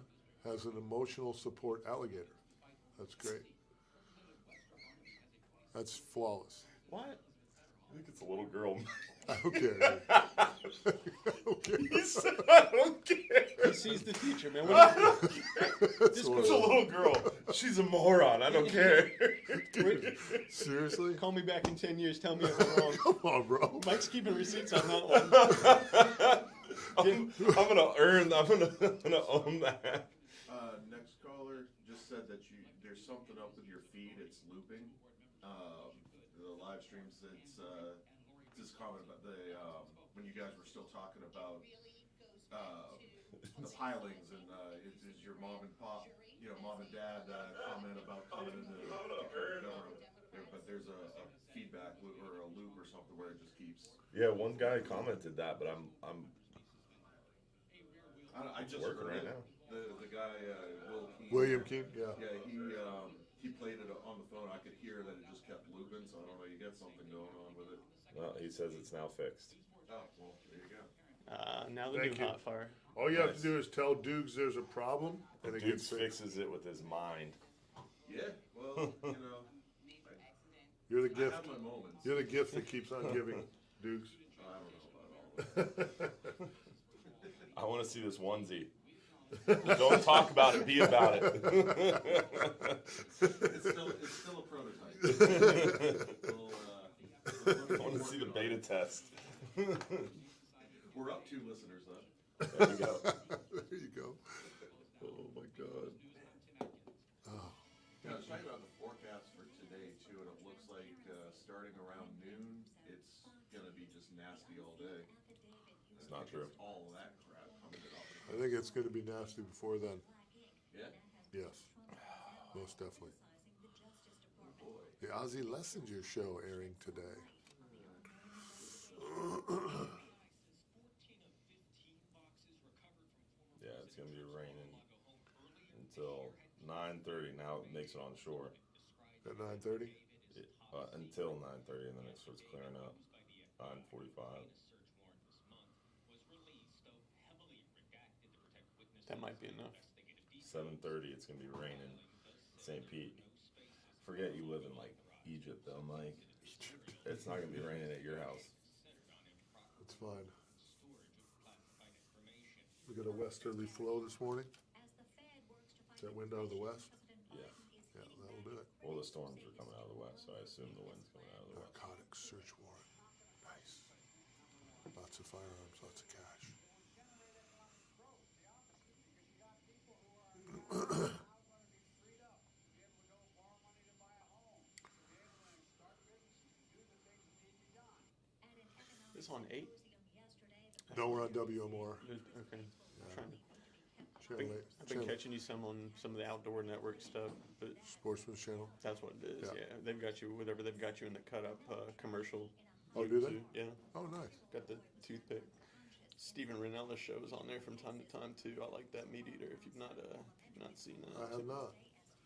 has an emotional support alligator. That's great. That's flawless. What? I think it's a little girl. I don't care. He said, I don't care. He sees the future, man. What It's Just a go- little little girl. She's a moron. I don't care. Seriously? Call me back in 10 years. Tell me if I'm wrong. Come on, bro. Mike's keeping receipts on that one. I'm gonna own that. Next caller just said that there's something up with your feed. It's looping. The live streams. It's this comment about the when you guys were still talking about the pilings and is your mom and pop, mom and dad comment about coming in the government. But there's a feedback loop or a loop or something where it just keeps. Yeah, one guy commented that, but I just working heard right it. now. The guy William Keane, yeah. Yeah, he played it on the phone. I could hear that it just kept looping, so I don't know. You got something going on with it. Well, he says it's now fixed. Oh, well, there you go. Now the Thank new you. hot fire. All you have to do is tell Dukes there's a problem, and it Dukes gets fixed. fixes it with his mind. Yeah, well, You're the I gift. have my moments. You're the gift that keeps on giving, Dukes. I don't know about all that. I want to see this onesie. Don't talk about it. Be about it. It's still a prototype. I want to see the beta test. We're up 2 listeners, though. There you go. There you go. Oh my God. Oh. I was talking about the forecast for today too, and it looks like starting around noon, it's gonna be just nasty all day. It's not true. All of that crap coming in off. I think it's going to be nasty before then. Yeah. Yes. Most definitely. Oh boy. The Ozzy Lessinger show airing today. Yeah, it's gonna be raining until 9:30. Now it makes it on shore. At 9:30? Until 9:30, and then it starts clearing up. 9:45. That might be enough. 7:30. It's gonna be raining. St. Pete. Forget you live in like Egypt, though, Mike. Egypt. It's not gonna be raining at your house. That's fine. We got a westerly flow this morning. Is that wind out of the west? Yeah. Yeah, that'll do it. Well, the storms are coming out of the west, so I assume the wind's coming out of the west. Narcotics search warrant. Nice. Lots of firearms, lots of cash. This on 8? No, we're on WMR. Okay. Trying to. Channel 8. I've been catching you some on some of the outdoor network stuff, but Sportsman's Channel. that's what it is. Yeah. Yeah, they've got you whatever they've got you in the cut up commercial. Oh, do they? too. Yeah. Oh, nice. Got the toothpick. Stephen Ranella show is on there from time to time too. I like that Meat Eater. If you've not seen that. I have not.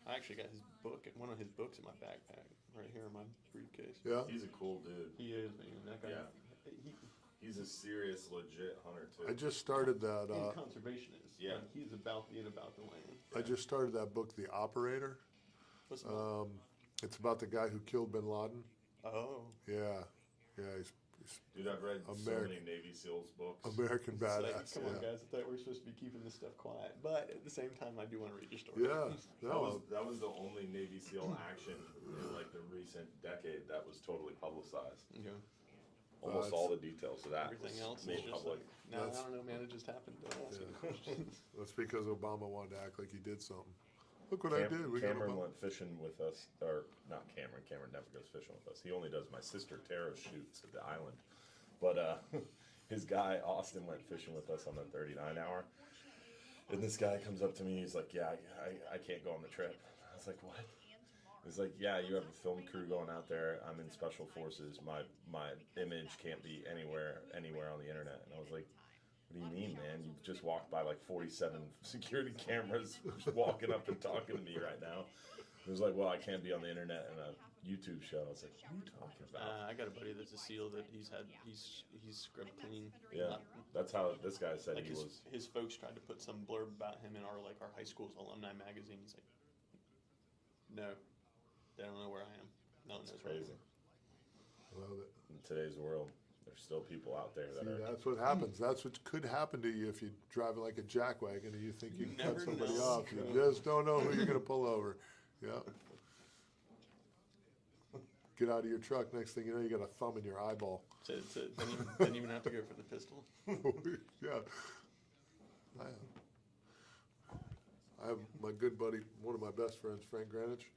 I actually got his book, one of his books in my backpack right here in my briefcase. Yeah. He's a cool dude. He is, man. That guy. Yeah. He's a serious, legit hunter too. I just started that. And conservationist. Yeah. Like, he's about being about the land. I just started that book, The Operator. What's it about? It's about the guy who killed Bin Laden. Oh. Yeah. He's Dude, I've read so many Navy SEALs books. American It's like, badass. come on, Yeah. guys! I thought we were supposed to be keeping this stuff quiet, but at the same time, I do want to read your story. Yeah. That was the only Navy SEAL action in like the recent decade that was totally publicized. Yeah. Almost all the details of that Everything was else is made just public. like, no, I don't know, man. It just happened. Don't ask any questions. That's because Obama wanted to act like he did something. Look what I did. Cameron went fishing with us, or not Cameron. Cameron never goes fishing with us. He only does my sister Tara's shoots at the island. But his guy Austin went fishing with us on the 39 hour, and this guy comes up to me. He's like, "Yeah, I can't go on the trip." I was like, "What?" He's like, "Yeah, you have a film crew going out there. I'm in special forces. My image can't be anywhere on the internet." And I was like, "What do you mean, man? You just walked by like 47 security cameras just walking up and talking to me right now." He was like, "Well, I can't be on the internet and a YouTube show." I was like, "What are you talking about?" I got a buddy that's a SEAL that he's scrubbed clean. Yeah, that's how this guy said like he was. His folks tried to put some blurb about him in our high school's alumni magazine. He's like, no, they don't know where I am. No one knows where I am. Crazy. Love it. In today's world, there's still people out there that are. That's what happens. That's what could happen to you if you're driving like a jackwagon and you think you can cut never somebody know. off. You just don't know who you're going to pull over. Yeah. Get out of your truck. Next thing you know, you got a thumb in your eyeball. Didn't even have to go for the pistol. Yeah. I have my good buddy, one of my best friends, Frank Greenwich.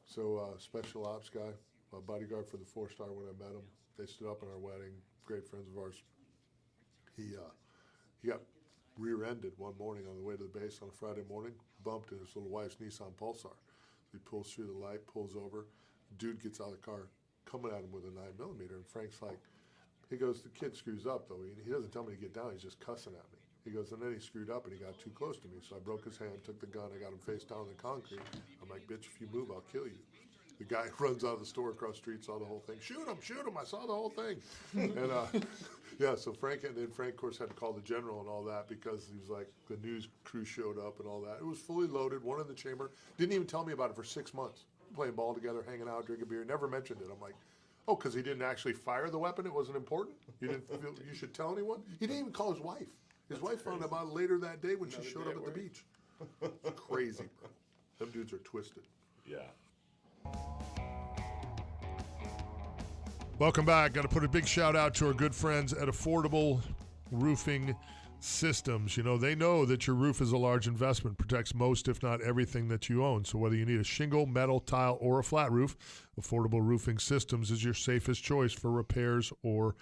So special ops guy, a bodyguard for the 4-star when I met him. They stood up in our wedding, great friends of ours. He got rear-ended one morning on the way to the base on a Friday morning, bumped in his little wife's Nissan Pulsar. He pulls through the light, pulls over. Dude gets out of the car, coming at him with a 9mm, and Frank's like, he goes, the kid screws up, though. He doesn't tell me to get down. He's just cussing at me. He goes, and then he screwed up, and he got too close to me. So I broke his hand, took the gun. I got him face down in the concrete. I'm like, bitch, if you move, I'll kill you. The guy runs out of the store across the street, saw the whole thing. Shoot him, I saw the whole thing. And, yeah, so Frank, of course, had to call the general and all that because he was like, the news crew showed up and all that. It was fully loaded, one in the chamber. Didn't even tell me about it for 6 months. Playing ball together, hanging out, drinking beer. Never mentioned it. I'm like, oh, because he didn't actually fire the weapon? It wasn't important? You didn't feel you should tell anyone? He didn't even call his wife. His wife found out about it later that day when she showed up at the beach. It's crazy, bro. Them dudes are twisted. Yeah. Welcome back. Got to put a big shout out to our good friends at Affordable Roofing Systems. You know, they know that your roof is a large investment, protects most, if not everything that you own. So whether you need a shingle, metal, tile, or a flat roof, Affordable Roofing Systems is your safest choice for repairs or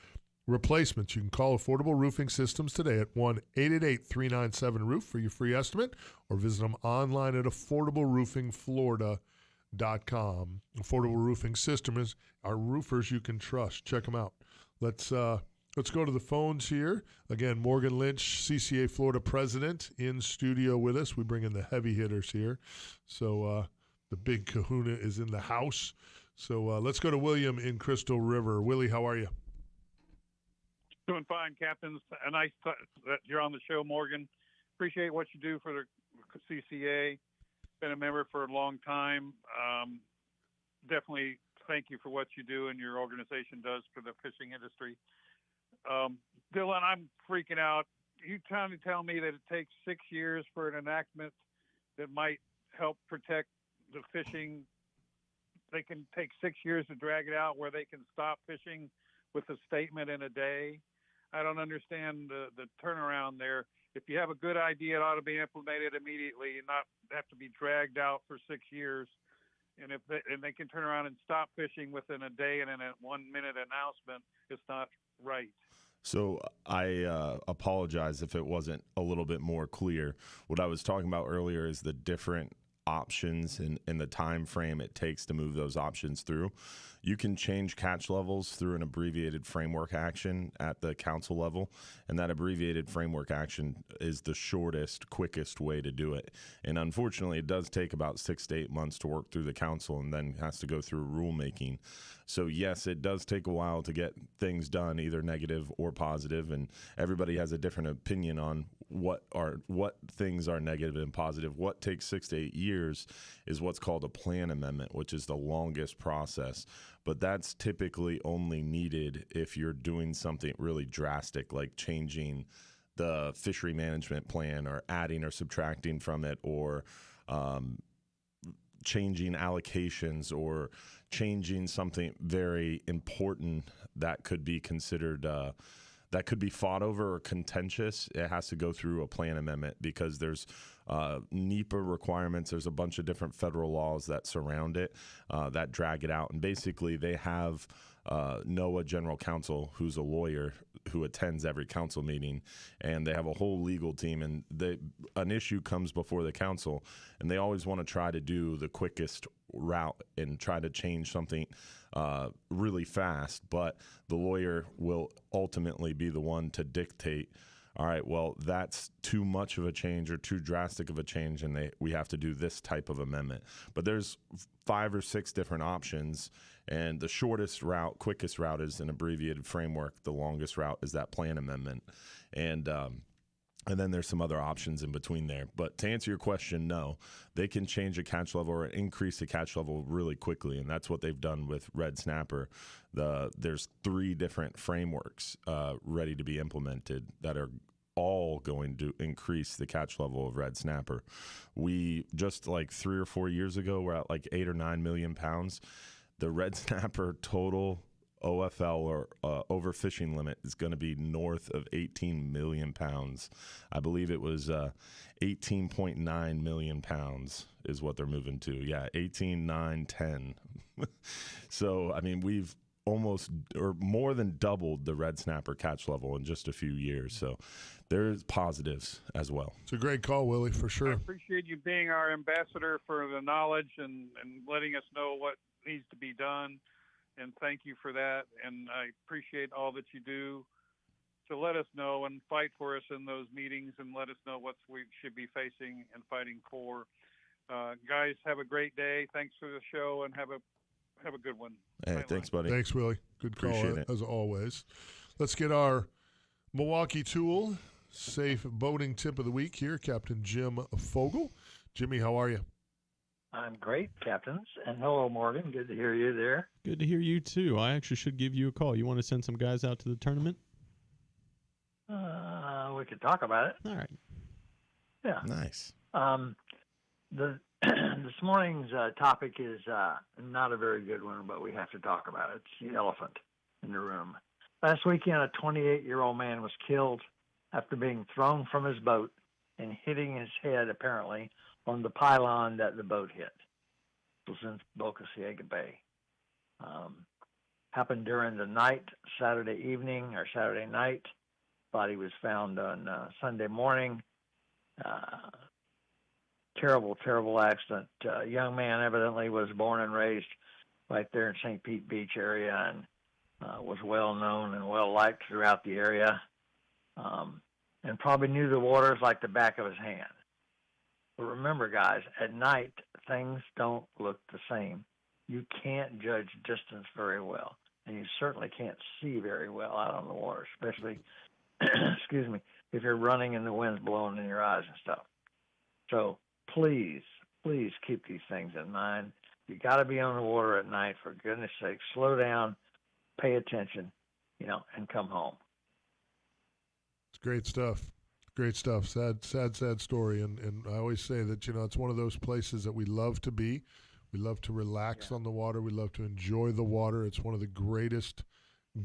replacements. You can call Affordable Roofing Systems today at 1-888-397-ROOF for your free estimate, or visit them online at affordableroofingflorida.com. Affordable Roofing Systems are roofers you can trust. Check them out. Let's go to the phones here. Again, Morgan Lynch, CCA Florida president, in studio with us. We bring in the heavy hitters here. So the big kahuna is in the house. So let's go to William in Crystal River. Willie, how are you? Doing fine, Captains. Nice that you're on the show, Morgan. Appreciate what you do for the CCA. Been a member for a long time. Definitely thank you for what you do and your organization does for the fishing industry. Dylan, I'm freaking out. You trying to tell me that it takes 6 years for an enactment that might help protect the fishing? They can take 6 years to drag it out where they can stop fishing with a statement in a day. I don't understand the turnaround there. If you have a good idea, it ought to be implemented immediately and not have to be dragged out for 6 years. And if they can turn around and stop fishing within a day and in a 1 minute announcement, it's not right. So I apologize if it wasn't a little bit more clear. What I was talking about earlier is the different options and the time frame it takes to move those options through. You can change catch levels through an abbreviated framework action at the council level, and that abbreviated framework action is the shortest, quickest way to do it. And unfortunately, it does take about 6 to 8 months to work through the council and then has to go through rulemaking. So yes, it does take a while to get things done, either negative or positive, and everybody has a different opinion on what things are negative and positive. What takes 6 to 8 years is what's called a plan amendment, which is the longest process. But that's typically only needed if you're doing something really drastic, like changing the fishery management plan or adding or subtracting from it, or changing allocations, or changing something very important that could be considered that could be fought over or contentious. It has to go through a plan amendment because there's NEPA requirements. There's a bunch of different federal laws that surround it that drag it out. And basically they have NOAA general counsel, who's a lawyer, who attends every council meeting, and they have a whole legal team, and an issue comes before the council, and they always want to try to do the quickest route and try to change something really fast, but the lawyer will ultimately be the one to dictate, all right, well, that's too much of a change or too drastic of a change, and we have to do this type of amendment. But there's 5 or 6 different options, and the shortest route, quickest route is an abbreviated framework. The longest route is that plan amendment. And then there's some other options in between there. But to answer your question, no. They can change a catch level or increase the catch level really quickly, and that's what they've done with red snapper. There's 3 different frameworks ready to be implemented that are all going to increase the catch level of red snapper. We just like 3 or 4 years ago, we're at like 8 or 9 million pounds. The red snapper total OFL or overfishing limit is going to be north of 18 million pounds. I believe it was 18.9 million pounds is what they're moving to. Yeah, 18, 9, 10. So, I mean, we've almost or more than doubled the red snapper catch level in just a few years. So there's positives as well. It's a great call, Willie, for sure. I appreciate you being our ambassador for the knowledge and letting us know what needs to be done. And thank you for that. And I appreciate all that you do to let us know and fight for us in those meetings and let us know what we should be facing and fighting for. Guys, have a great day. Thanks for the show and have a good one. Hey, thanks, buddy. Thanks, Willie. Good call, Appreciate it. as always. Let's get our Milwaukee Tool safe boating tip of the week here. Captain Jim Fogel. Jimmy, how are you? I'm great, Captains. And hello, Morgan. Good to hear you there. Good to hear you, too. I actually should give you a call. You want to send some guys out to the tournament? We could talk about it. All right. Yeah. Nice. This morning's topic is not a very good one, but we have to talk about it. It's the elephant in the room. Last weekend, a 28-year-old man was killed after being thrown from his boat and hitting his head, apparently, on the pylon that the boat hit. It was in Boca Ciega Bay. Happened during the night, Saturday evening or Saturday night. Body was found on Sunday morning. Terrible, terrible accident. Young man evidently was born and raised right there in St. Pete Beach area and was well known and well liked throughout the area, and probably knew the waters like the back of his hand. But remember, guys, at night, things don't look the same. You can't judge distance very well, and you certainly can't see very well out on the water, especially, excuse me, if you're running and the wind's blowing in your eyes and stuff. So please, please keep these things in mind. You got to be on the water at night, for goodness sake. Slow down, pay attention, and come home. It's great stuff. Great stuff. Sad story. And I always say that, it's one of those places that we love to be. We love to relax on the water. We love to enjoy the water. It's one of the greatest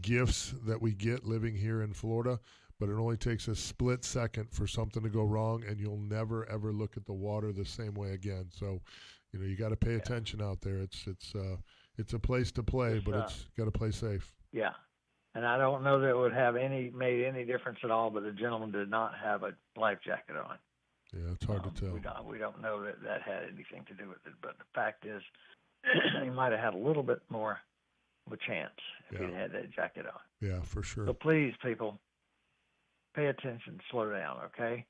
gifts that we get living here in Florida. But it only takes a split second for something to go wrong, and you'll never, ever look at the water the same way again. So, you got to pay attention out there. It's a place to play, but it's got to play safe. Yeah. And I don't know that it would have made any difference at all, but the gentleman did not have a life jacket on. Yeah, it's hard to tell. We don't know that had anything to do with it, but the fact is he might have had a little bit more of a chance if he'd had that jacket on. Yeah, for sure. So please, people, pay attention, slow down, okay?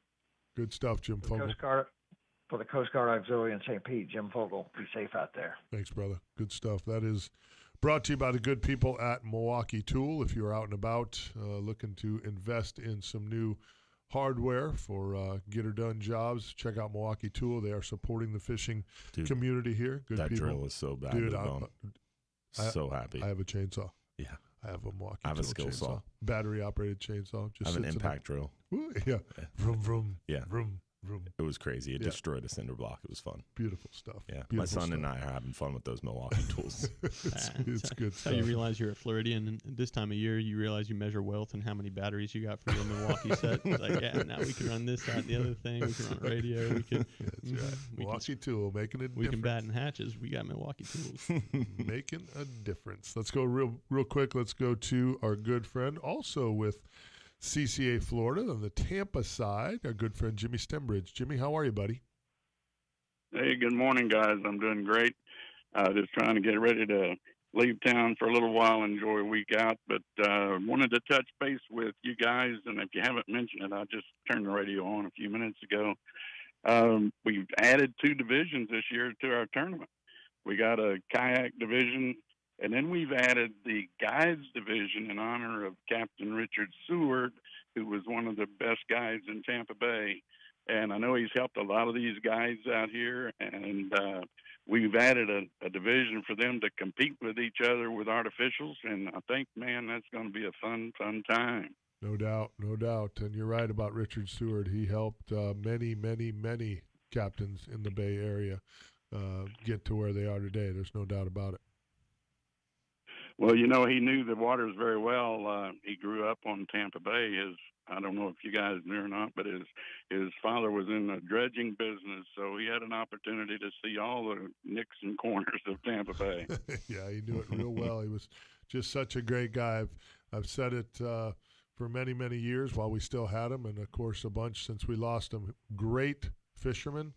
Good stuff, Jim Fogel. For the Coast Guard Auxiliary in St. Pete, Jim Fogel, be safe out there. Thanks, brother. Good stuff. That is brought to you by the good people at Milwaukee Tool. If you're out and about looking to invest in some new hardware for get-her-done jobs, check out Milwaukee Tool. They are supporting the fishing community here. Good that people. Drill is so bad. Dude, so happy. I have a chainsaw. Yeah. I have a Milwaukee I have a Tool skill chainsaw. saw. Battery-operated chainsaw. I have an impact drill. Ooh, yeah. Vroom, vroom. Yeah. Vroom, vroom. It was crazy. It destroyed a cinder block. It was fun. Beautiful stuff. Yeah. Beautiful My son stuff. and I are having fun with those Milwaukee tools. It's good That's how stuff. you realize you're a Floridian, and this time of year you realize you measure wealth and how many batteries you got for your Milwaukee set. It's like, now we can run this, that, and the other thing. We can run radio. We can. That's right. Milwaukee Tool, making a difference. We can batten hatches. We got Milwaukee Tools. Making a difference. Let's go real quick. Let's go to our good friend, also with CCA Florida on the Tampa side, our good friend Jimmy Stembridge. Jimmy, how are you, buddy? Hey, good morning, guys. I'm doing great. Just trying to get ready to leave town for a little while, enjoy a week out. But wanted to touch base with you guys, and if you haven't mentioned it, I just turned the radio on a few minutes ago. We've added 2 divisions this year to our tournament. We got a kayak division, and then we've added the guides division in honor of Captain Richard Seward, who was one of the best guides in Tampa Bay. And I know he's helped a lot of these guides out here, and we've added a division for them to compete with each other with artificials. And I think, man, that's going to be a fun time. No doubt, no doubt. And you're right about Richard Seward. He helped many, many, many captains in the Bay Area get to where they are today. There's no doubt about it. Well, you know, he knew the waters very well. He grew up on Tampa Bay. I don't know if you guys knew or not, but his father was in the dredging business, so he had an opportunity to see all the nicks and corners of Tampa Bay. Yeah, he knew it real well. He was just such a great guy. I've said it for many, many years while we still had him, and of course a bunch since we lost him. Great fisherman,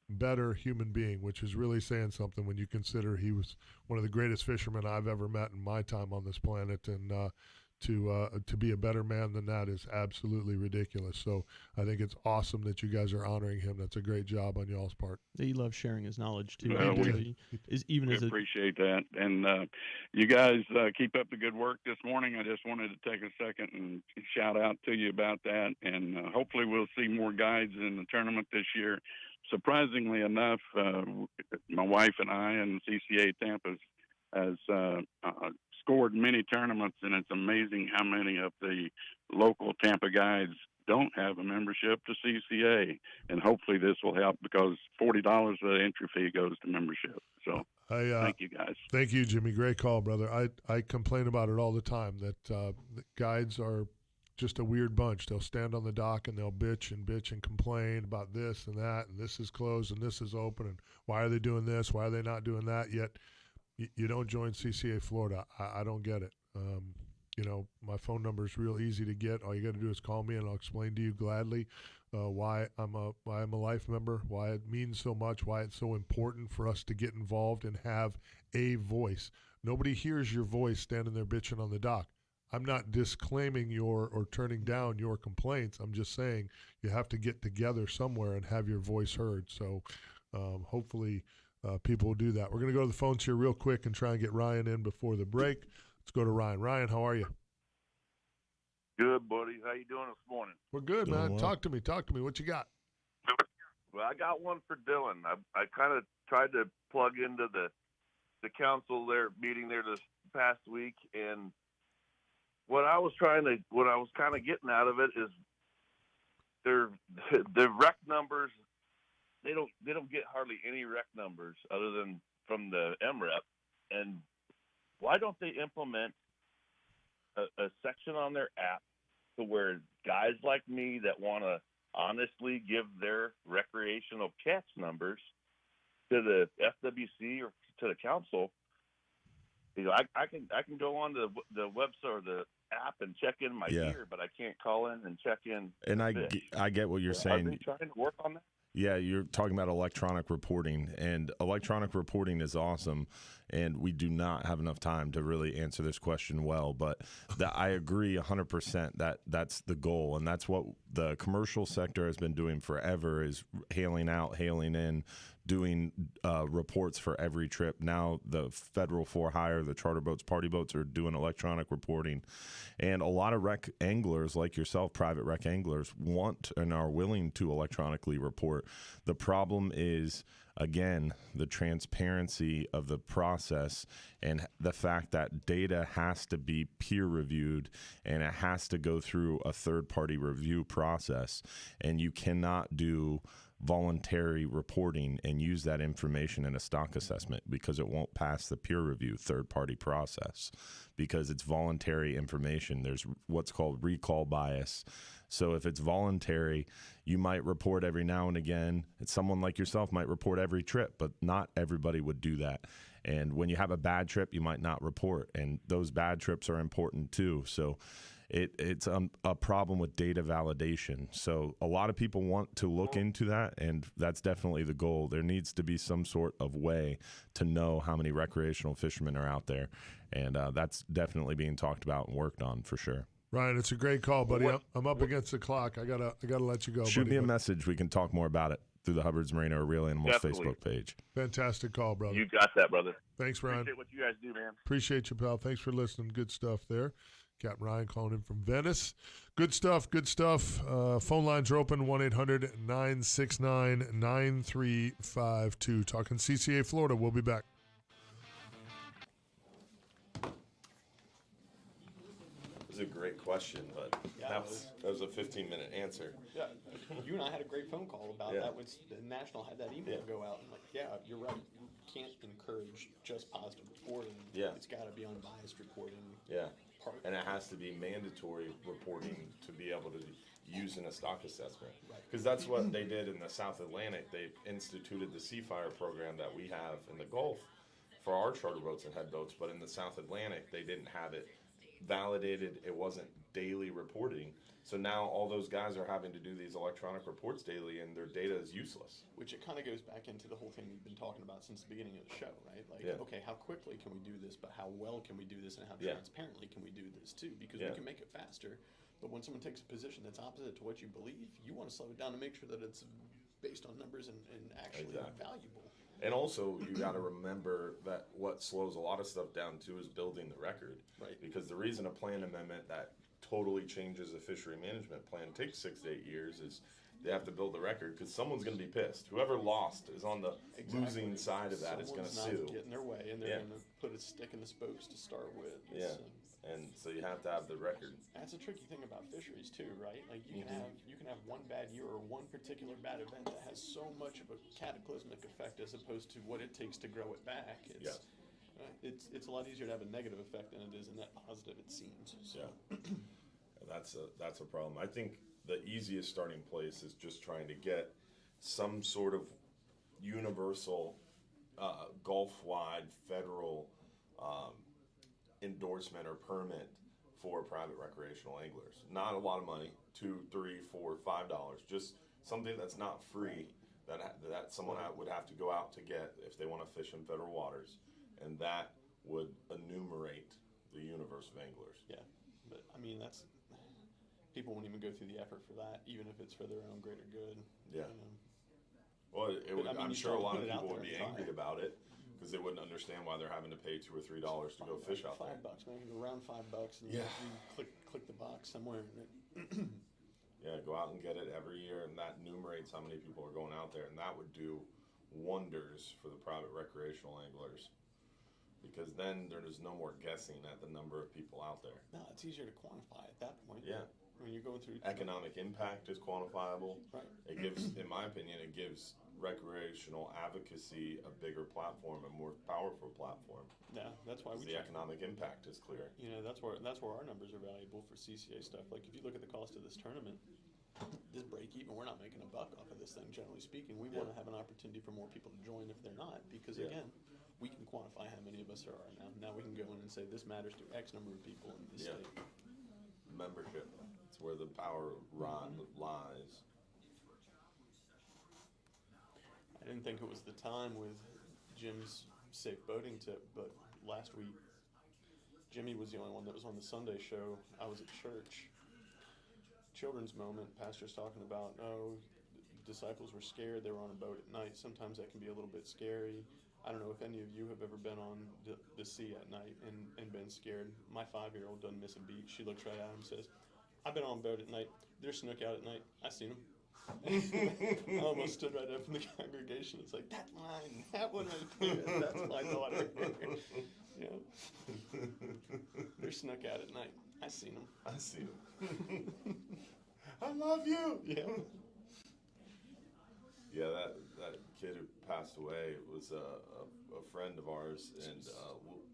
better human being, which is really saying something when you consider he was one of the greatest fishermen I've ever met in my time on this planet, and to be a better man than that is absolutely ridiculous. So I think it's awesome that you guys are honoring him. That's a great job on y'all's part. He loves sharing his knowledge too. Well, we appreciate that, and you guys keep up the good work this morning. I just wanted to take a second and shout out to you about that, and hopefully we'll see more guides in the tournament this year. Surprisingly enough, my wife and I and CCA Tampa has scored many tournaments, and it's amazing how many of the local Tampa guides don't have a membership to CCA, and hopefully this will help because $40 of the entry fee goes to membership. So thank you guys. Thank you, Jimmy. Great call, brother. I complain about it all the time that the guides are just a weird bunch. They'll stand on the dock and they'll bitch and complain about this and that, and this is closed and this is open, and why are they doing this? Why are they not doing that? Yet you don't join CCA Florida. I don't get it. You know, my phone number is real easy to get. All you got to do is call me, and I'll explain to you gladly why I'm a life member, why it means so much, why it's so important for us to get involved and have a voice. Nobody hears your voice standing there bitching on the dock. I'm not disclaiming or turning down your complaints. I'm just saying you have to get together somewhere and have your voice heard. So hopefully people will do that. We're going to go to the phones here real quick and try and get Ryan in before the break. Let's go to Ryan. Ryan, how are you? Good, buddy. How you doing this morning? We're good, Doing man. well. Talk to me. What you got? Well, I got one for Dylan. I kind of tried to plug into the council meeting there this past week, and what I was kind of getting out of it is the rec numbers. They don't get hardly any rec numbers other than from the MREP. And why don't they implement a section on their app to where guys like me that want to honestly give their recreational catch numbers to the FWC or to the council? You know, I can go on to the website or the app and check in my gear, but I can't call in and check in. And I get what you're saying. Are they trying to work on that? Yeah, you're talking about electronic reporting, and electronic reporting is awesome, and we do not have enough time to really answer this question well, but I agree 100% that that's the goal, and that's what the commercial sector has been doing forever, is hailing out, hailing in, doing reports for every trip. Now the federal for-hire, the charter boats, party boats are doing electronic reporting. And a lot of rec anglers like yourself, private rec anglers, want and are willing to electronically report. The problem is, again, the transparency of the process and the fact that data has to be peer-reviewed and it has to go through a third-party review process. And you cannot do voluntary reporting and use that information in a stock assessment because it won't pass the peer review third-party process because it's voluntary information. There's what's called recall bias. So if it's voluntary, you might report every now and again. Someone like yourself might report every trip, but not everybody would do that. And when you have a bad trip, you might not report, and those bad trips are important too. So it's a problem with data validation. So a lot of people want to look into that, and that's definitely the goal. There needs to be some sort of way to know how many recreational fishermen are out there, and that's definitely being talked about and worked on for sure. Ryan, it's a great call, buddy. I'm up against the clock. I gotta let you go. Shoot buddy, me a message. We can talk more about it through the Hubbard's Marina or Real Animals Facebook page. Fantastic call, brother. You got that, brother. Thanks, Ryan. Appreciate what you guys do, man. Appreciate you, pal. Thanks for listening. Good stuff there. Capt. Ryan calling in from Venice. Good stuff. Phone lines are open, 1-800-969-9352. Talking CCA Florida. We'll be back. a great question, but that was a 15-minute answer. Yeah, you and I had a great phone call about Yeah. that when the National had that email go out. I'm like, yeah, you're right. You can't encourage just positive reporting. Yeah. It's got to be unbiased reporting. Yeah, and it has to be mandatory reporting to be able to use in a stock assessment. Because that's what they did in the South Atlantic. They instituted the Sea Fire program that we have in the Gulf for our charter boats and head boats, but in the South Atlantic, they didn't have it validated. It wasn't daily reporting. So now all those guys are having to do these electronic reports daily, and their data is useless. Which it kind of goes back into the whole thing we've been talking about since the beginning of the show, right? Like, Yeah. okay, how quickly can we do this, but how well can we do this, and how Yeah. transparently can we do this too? Because Yeah. we can make it faster, but when someone takes a position that's opposite to what you believe, you want to slow it down to make sure that it's based on numbers and actually valuable. And also, you got to remember that what slows a lot of stuff down too is building the record. Right. Because the reason a plan amendment that totally changes a fishery management plan takes 6 to 8 years is they have to build the record because someone's going to be pissed. Whoever lost is on the losing side of that. Is going to Someone's sue. not getting their way, and they're going to put a stick in the spokes to start with. Yeah. And so you have to have the record. That's a tricky thing about fisheries too, right? Like you can have one bad year or one particular bad event that has so much of a cataclysmic effect as opposed to what it takes to grow it back. It's a lot easier to have a negative effect than it is a net positive, it seems. So. Yeah. That's a problem. I think the easiest starting place is just trying to get some sort of universal Gulf-wide federal endorsement or permit for private recreational anglers. Not a lot of money, $2, $3, $4, $5. Just something that's not free that someone would have to go out to get if they want to fish in federal waters, and that would enumerate the universe of anglers. Yeah, but I mean that's people won't even go through the effort for that, even if it's for their own greater good. Yeah. You know? Well, I'm sure a lot of put it out people would there be and angry try. about it because they wouldn't understand why they're having to pay $2 or $3 to go fish out there. $5, man. Around $5, and Yeah. you click the box somewhere. And Yeah, go out and get it every year, and that enumerates how many people are going out there, and that would do wonders for the private recreational anglers. Because then there's no more guessing at the number of people out there. No, it's easier to quantify at that point. Yeah. When you're going through Economic impact is quantifiable. Right. It gives, in my opinion, it gives recreational advocacy a bigger platform, a more powerful platform. Yeah, that's why we the economic impact is clear. You know, that's where our numbers are valuable for CCA stuff. Like if you look at the cost of this tournament, this break even, we're not making a buck off of this thing. Generally speaking, we want to have an opportunity for more people to join if they're not, because again, we can quantify how many of us there are now. Now we can go in and say this matters to X number of people in this state. Membership. It's where the power lies. I didn't think it was the time with Jim's safe boating tip, but last week Jimmy was the only one that was on the Sunday show. I was at church. Children's moment. Pastor's talking about, disciples were scared. They were on a boat at night. Sometimes that can be a little bit scary. I don't know if any of you have ever been on the sea at night and been scared. My 5-year-old doesn't miss a beat. She looks right at him and says, I've been on a boat at night. There's snook out at night. I seen them. I almost stood right up in the congregation. It's like, that's mine. That one right there. That's my daughter. You know? There's snook out at night. I seen them. I see them. I love you. Yeah. Yeah, that kid who passed away was a friend of ours, and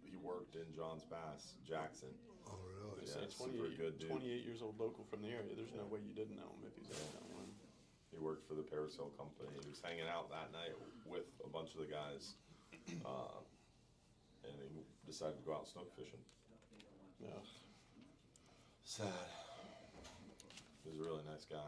he worked in John's Bass, Jackson. Oh, really? Yeah, It's super good dude. 28 years old, local from the area. There's no way you didn't know him if he's ever known him. He worked for the parasail company. He was hanging out that night with a bunch of the guys, and he decided to go out snook fishing. Yeah. Sad. He was a really nice guy.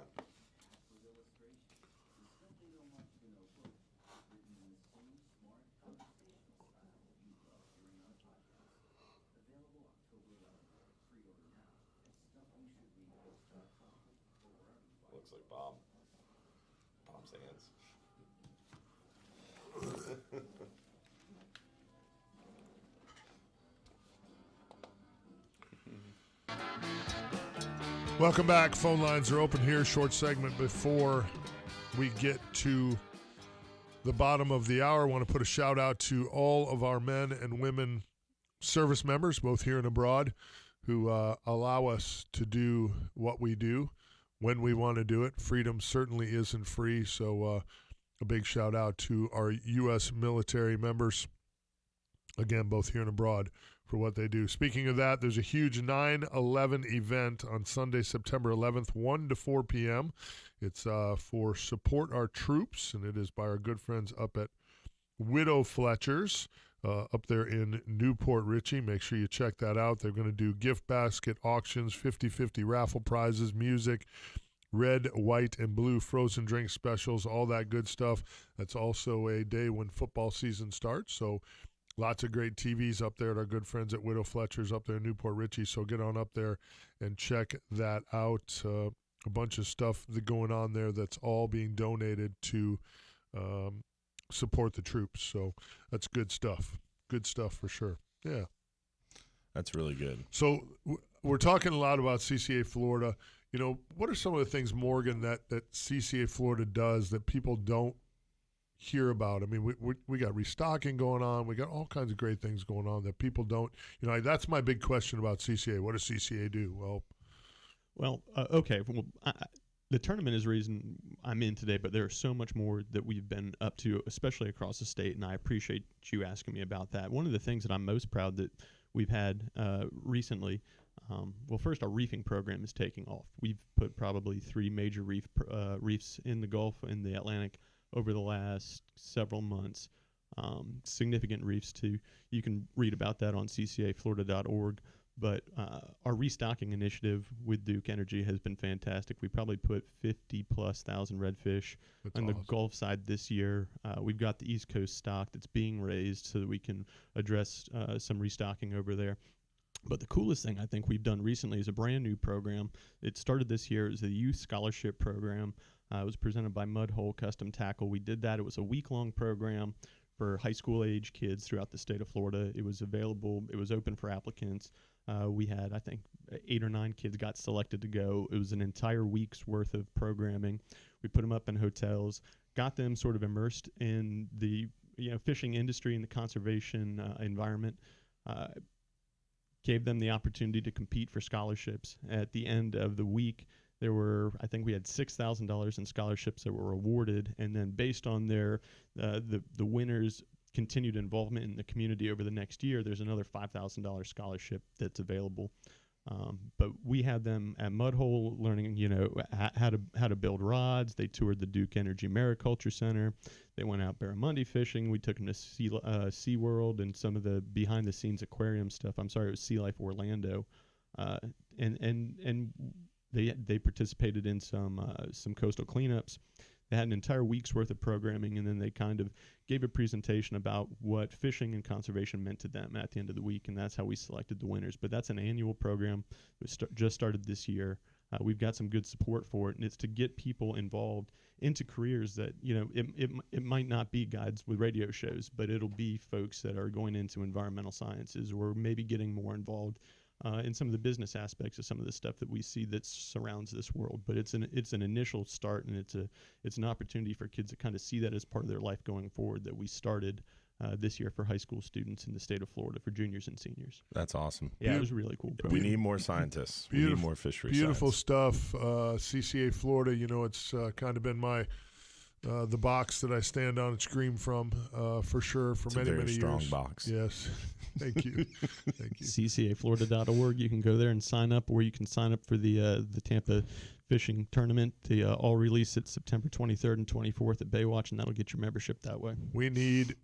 Looks like Bob's hands. Welcome back. Phone lines are open here. Short segment before we get to the bottom of the hour. I want to put a shout out to all of our men and women service members, both here and abroad, who allow us to do what we do when we want to do it. Freedom certainly isn't free, so a big shout out to our U.S. military members, again, both here and abroad, for what they do. Speaking of that, there's a huge 9/11 event on Sunday, September 11th, 1 to 4 p.m. It's for Support Our Troops, and it is by our good friends up at Widow Fletcher's up there in Newport Richey. Make sure you check that out. They're going to do gift basket auctions, 50-50 raffle prizes, music, red, white, and blue frozen drink specials, all that good stuff. That's also a day when football season starts, so lots of great TVs up there at our good friends at Widow Fletcher's up there in Newport Richey, so get on up there and check that out. A bunch of stuff going on there that's all being donated to support the troops, so that's good stuff. Good stuff for sure. Yeah. That's really good. So we're talking a lot about CCA Florida. You know, what are some of the things, Morgan, that CCA Florida does that people don't hear about? I mean, we got restocking going on. We got all kinds of great things going on that people don't. You know, that's my big question about CCA. What does CCA do? Well, okay. Well, the tournament is the reason I'm in today, but there's so much more that we've been up to, especially across the state, and I appreciate you asking me about that. One of the things that I'm most proud that we've had recently, well, first, our reefing program is taking off. We've put probably 3 major reefs in the Gulf and the Atlantic over the last several months. Significant reefs, too. You can read about that on ccaflorida.org. But our restocking initiative with Duke Energy has been fantastic. We probably put 50,000+ redfish on the Gulf side this year. We've got the East Coast stock that's being raised so that we can address some restocking over there. But the coolest thing I think we've done recently is a brand new program. It started this year. It was a youth scholarship program. It was presented by Mudhole Custom Tackle. We did that. It was a week-long program for high school age kids throughout the state of Florida. It was available. It was open for applicants. We had, I think, 8 or 9 kids got selected to go. It was an entire week's worth of programming. We put them up in hotels, got them sort of immersed in the fishing industry and the conservation environment, gave them the opportunity to compete for scholarships. At the end of the week, there were, I think we had $6,000 in scholarships that were awarded, and then based on their the winners' continued involvement in the community over the next year, there's another $5,000 scholarship that's available. But we had them at Mudhole learning, how to build rods. They toured the Duke Energy Mariculture Center. They went out barramundi fishing. We took them to SeaWorld and some of the behind-the-scenes aquarium stuff. I'm sorry, it was Sea Life Orlando, and they participated in some coastal cleanups. They had an entire week's worth of programming, and then they kind of gave a presentation about what fishing and conservation meant to them at the end of the week, and that's how we selected the winners. But that's an annual program. It just started this year. We've got some good support for it, and it's to get people involved into careers that, it might not be guides with radio shows, but it'll be folks that are going into environmental sciences or maybe getting more involved in some of the business aspects of some of the stuff that we see that surrounds this world. But it's an initial start, and it's an opportunity for kids to kind of see that as part of their life going forward that we started this year for high school students in the state of Florida for juniors and seniors. That's awesome. Yeah, it was really cool. We need more scientists. We need more fishery Beautiful science. stuff. CCA Florida, it's kind of been my the box that I stand on and scream from for sure for many years. Strong box. Yes. Thank you. Thank you. CCAFlorida.org. You can go there and sign up, or you can sign up for the Tampa Fishing Tournament. The all release at September 23rd and 24th at Baywatch, and that'll get your membership that way. We need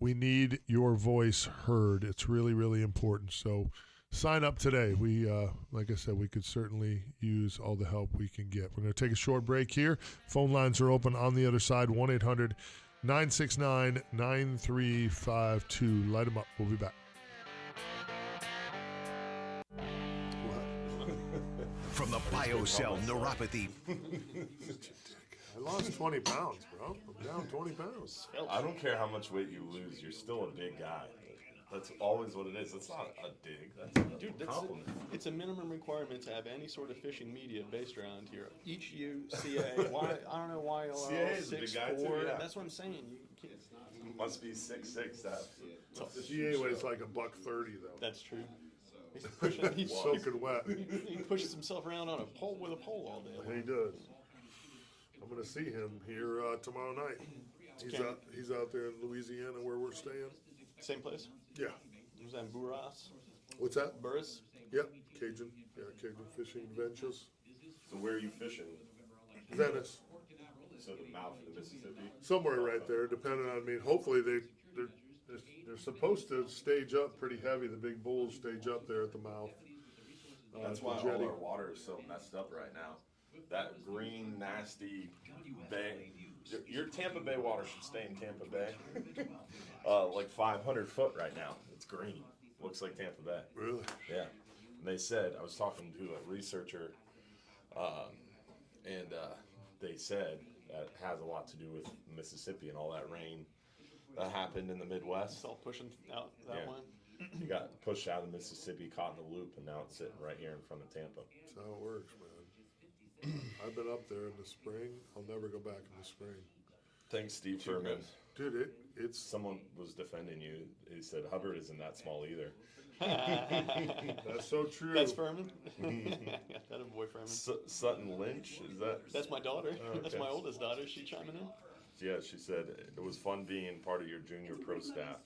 your voice heard. It's really, really important. So sign up today. We, like I said, we could certainly use all the help we can get. We're going to take a short break here. Phone lines are open on the other side, 1-800-969-9352. Light them up. We'll be back. From the BioCell neuropathy. I lost 20 pounds, bro. I'm down 20 pounds. I don't care how much weight you lose. You're still a big guy. That's always what it is. It's not a dig. That's a compliment. It's a minimum requirement to have any sort of fishing media based around here. Each CA, I don't know why y'all CA are is a big guy 6'4". too, yeah. That's what I'm saying. Must be 6'6". The CA weighs like $130 though. That's true. He's pushing. He's soaking wet. He pushes himself around on a pole with a pole all day. He does. I'm going to see him here tomorrow night. He's out there in Louisiana where we're staying. Same place? Yeah. Was that in Burras? What's that? Burris? Yep. Cajun. Yeah, Cajun Fishing Adventures. So where are you fishing? Venice. So the mouth of the Mississippi? Somewhere right there, depending on, hopefully they're supposed to stage up pretty heavy. The big bulls stage up there at the mouth. That's why all our water is so messed up right now. That green, nasty bay. Your Tampa Bay water should stay in Tampa Bay. Like 500 foot right now. It's green. Looks like Tampa Bay. Really? Yeah. And they said, I was talking to a researcher, and they said that has a lot to do with Mississippi and all that rain that happened in the Midwest. It's all pushing out that one. You got pushed out of Mississippi, caught in the loop, and now it's sitting right here in front of Tampa. That's how it works, man. I've been up there in the spring. I'll never go back in the spring. Thanks, Steve Furman. Dude, it's... Someone was defending you. He said Hubbard isn't that small either. That's so true. That's Furman? That a boy Furman. Sutton Lynch, is that? That's my daughter. Oh, okay. That's my oldest daughter. Is she chiming in? Yeah, she said it was fun being part of your junior pro staff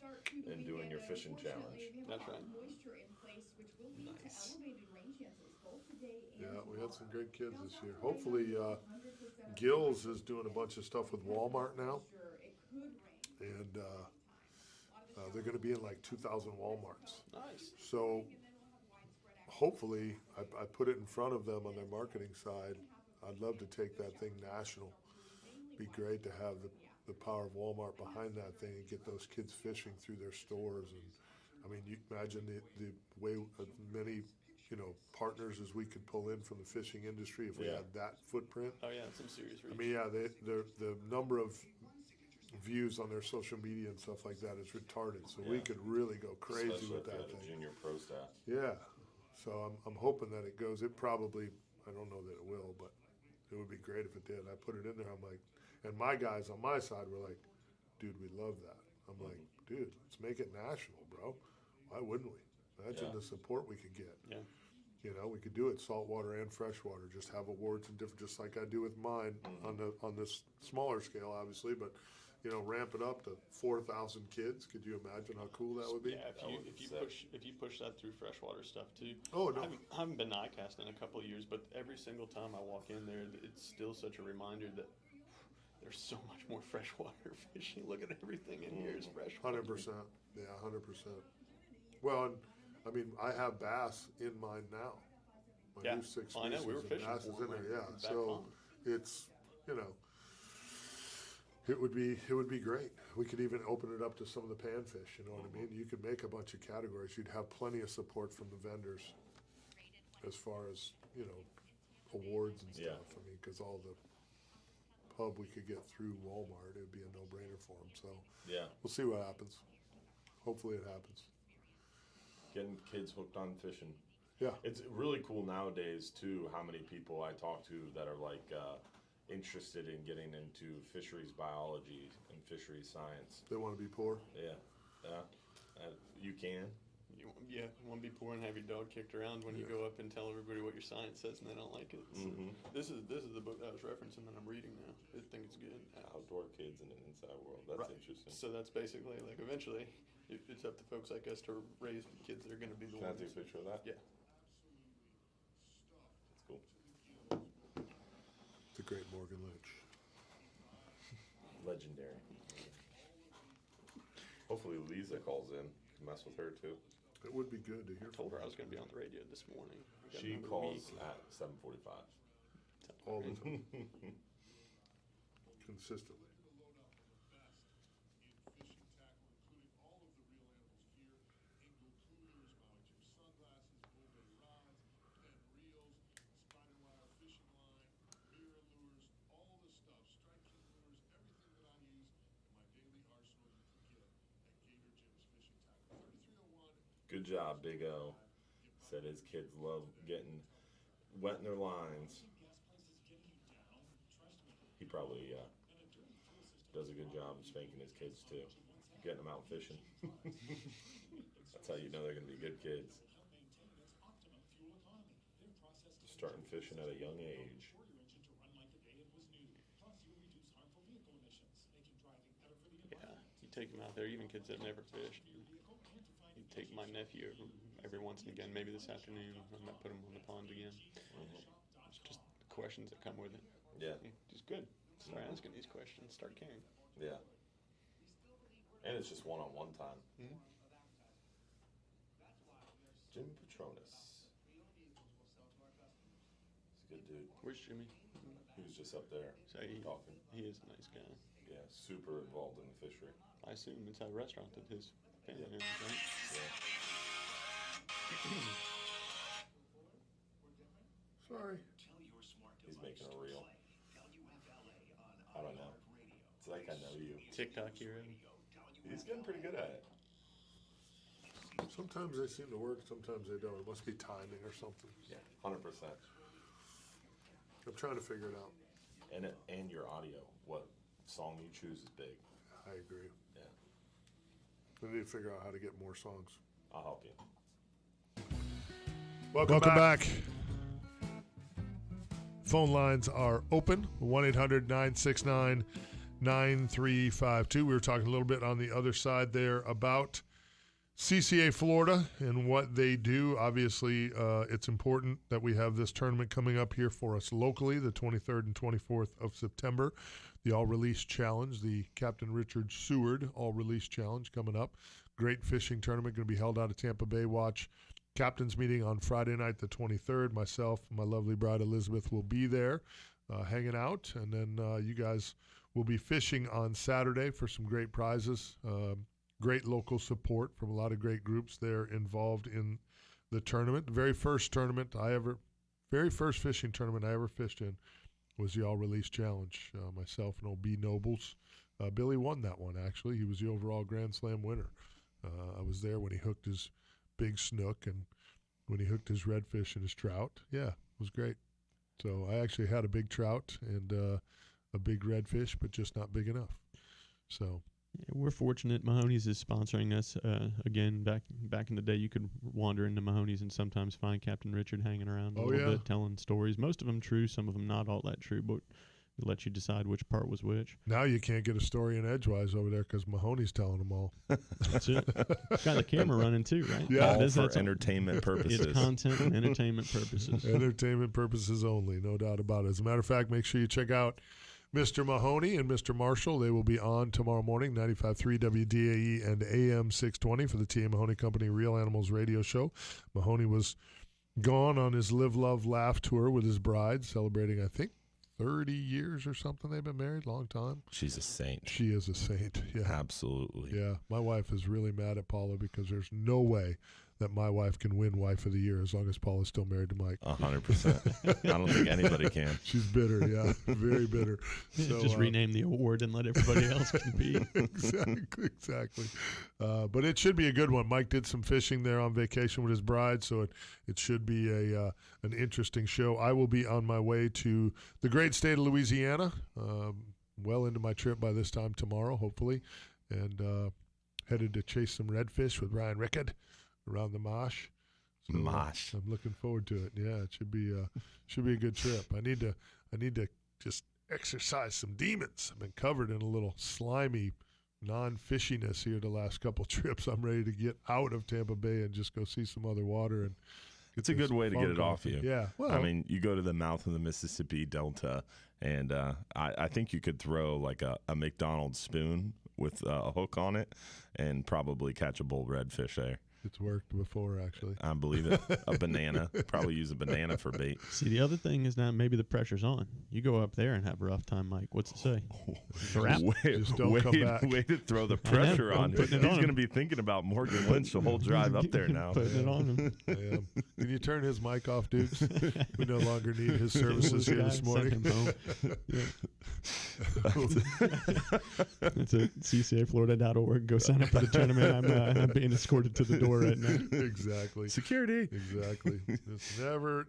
and doing your fishing challenge. That's right. Nice. Yeah, we had some great kids this year. Hopefully, Gills is doing a bunch of stuff with Walmart now. And they're going to be in like 2,000 Walmarts. Nice. So hopefully, I put it in front of them on their marketing side. I'd love to take that thing national. Be great to have the power of Walmart behind that thing and get those kids fishing through their stores. And I mean, you imagine the way many partners as we could pull in from the fishing industry if we had that footprint. Oh yeah, some serious reach. I mean, yeah, the number of views on their social media and stuff like that is retarded. So we could really go crazy Especially with that thing. Junior pro staff. Yeah. So I'm hoping that it goes. It probably, I don't know that it will, but it would be great if it did. I put it in there. I'm like, and my guys on my side were like, dude, we love that. I'm like, dude, let's make it national, bro. Why wouldn't we? Imagine the support we could get. Yeah. We could do it saltwater and freshwater. Just have awards and different, just like I do with mine on this smaller scale, obviously, but ramp it up to 4,000 kids. Could you imagine how cool that would be? Yeah, if you push that through freshwater stuff too. Oh no, I haven't been eye casting in a couple of years, but every single time I walk in there, it's still such a reminder that there's so much more freshwater fishing. Look at everything in here is freshwater. 100%. Yeah, 100%. Well, and I mean, I have bass in mine now. My new 6 species I know, we were fishing bass is in there. Yeah, back so on. it's it would be great. We could even open it up to some of the panfish. You know what I mean? You could make a bunch of categories. You'd have plenty of support from the vendors as far as awards and stuff. I mean, because all the pub we could get through Walmart, it would be a no-brainer for them. So we'll see what happens. Hopefully, it happens. Getting kids hooked on fishing. Yeah. It's really cool nowadays, too, how many people I talk to that are like interested in getting into fisheries biology and fisheries science. They want to be poor? Yeah. You can. You want to be poor and have your dog kicked around when you go up and tell everybody what your science says and they don't like it. So This is the book that I was referencing that I'm reading now. I think it's good. Outdoor Kids in an Inside World. That's interesting. So that's basically like eventually it's up to folks like us to raise kids that are going to be the ones. Can I take a picture of that? Yeah. That's cool. It's a great Morgan Lynch. Legendary. Hopefully Lisa calls in. Can mess with her too. It would be good to hear. I told her I was going to be on the radio this morning. She calls at 7:45. All the time. Consistently. Good job, Big O. Said his kids love getting wet in their lines. He probably does a good job of spanking his kids too, getting them out fishing. That's how you know they're going to be good kids. starting fishing at a young age. Yeah, you take them out there, even kids that never fished. You take my nephew every once and again, maybe this afternoon, I might put him on the pond again. It's just the questions that come with it. Yeah. It's good. Start asking these questions, start caring. Yeah. And it's just one-on-one time. Mm-hmm. Jimmy Petronas. He's a good dude. Where's Jimmy? He was just up there talking. He is a nice guy. Yeah, super involved in the fishery. I assume it's a restaurant that his family owns, right? Yeah. Sorry. He's making a reel. I don't know. It's like I know you. TikTok hero. He's getting pretty good at it. Sometimes they seem to work, sometimes they don't. It must be timing or something. Yeah, 100%. I'm trying to figure it out. And your audio. What song you choose is big. I agree. Yeah. We need to figure out how to get more songs. I'll help you. Welcome back. Phone lines are open, 1-800-969-9352. We were talking a little bit on the other side there about CCA Florida and what they do. Obviously, it's important that we have this tournament coming up here for us locally, the 23rd and 24th of September. The All-Release Challenge, the Captain Richard Seward All-Release Challenge coming up. Great fishing tournament going to be held out of Tampa Bay. Watch Captain's meeting on Friday night, the 23rd. Myself and my lovely bride Elizabeth will be there hanging out. And then you guys will be fishing on Saturday for some great prizes. Great local support from a lot of great groups there involved in the tournament. The very first fishing tournament I ever fished in was the All-Release Challenge. Myself and old B. Nobles. Billy won that one, actually. He was the overall Grand Slam winner. I was there when he hooked his big snook and when he hooked his redfish and his trout. Yeah, it was great. So I actually had a big trout and a big redfish, but just not big enough. So yeah, we're fortunate. Mahoney's is sponsoring us. Again, back in the day, you could wander into Mahoney's and sometimes find Captain Richard hanging around a little bit, telling stories. Most of them true, some of them not all that true, but it lets you decide which part was which. Now you can't get a story in Edgewise over there because Mahoney's telling them all. That's it. Got the camera running too, right? Yeah, all for entertainment purposes. It's content and entertainment purposes. Entertainment purposes only, no doubt about it. As a matter of fact, make sure you check out Mr. Mahoney and Mr. Marshall. They will be on tomorrow morning, 95.3 WDAE and AM 620 for the T.A. Mahoney Company Real Animals radio show. Mahoney was gone on his Live, Love, Laugh tour with his bride, celebrating, I think, 30 years or something. They've been married, long time. She's a saint. She is a saint, yeah. Absolutely. Yeah, my wife is really mad at Paula because there's no way that my wife can win Wife of the Year as long as Paula's still married to Mike. 100%. I don't think anybody can. She's bitter, yeah, very bitter. So, just rename the award and let everybody else compete. Exactly. But it should be a good one. Mike did some fishing there on vacation with his bride, so it should be an interesting show. I will be on my way to the great state of Louisiana, well into my trip by this time tomorrow, hopefully, and headed to chase some redfish with Ryan Rickard around the marsh. So, Marsh. I'm looking forward to it. Yeah, it should be a good trip. I need to just exercise some demons. I've been covered in a little slimy non-fishiness here the last couple trips. I'm ready to get out of Tampa Bay and just go see some other water. And it's a good way to get it off you. Yeah. Well, I mean, you go to the mouth of the Mississippi Delta, and I think you could throw like a McDonald's spoon with a hook on it and probably catch a bull redfish there. It's worked before, actually. I believe it. A banana. Probably use a banana for bait. See, the other thing is now maybe the pressure's on. You go up there and have a rough time, Mike. What's it say? Just don't come back. Way to throw the pressure on. He's going to be thinking about Morgan Lynch the whole drive up there now. Putting it on him. Yeah. Can you turn his mic off, Dukes? We no longer need his services here this morning. It's at CCAFlorida.org. Go sign up for the tournament. I'm being escorted to the door right now. Exactly. Security. Exactly. It's never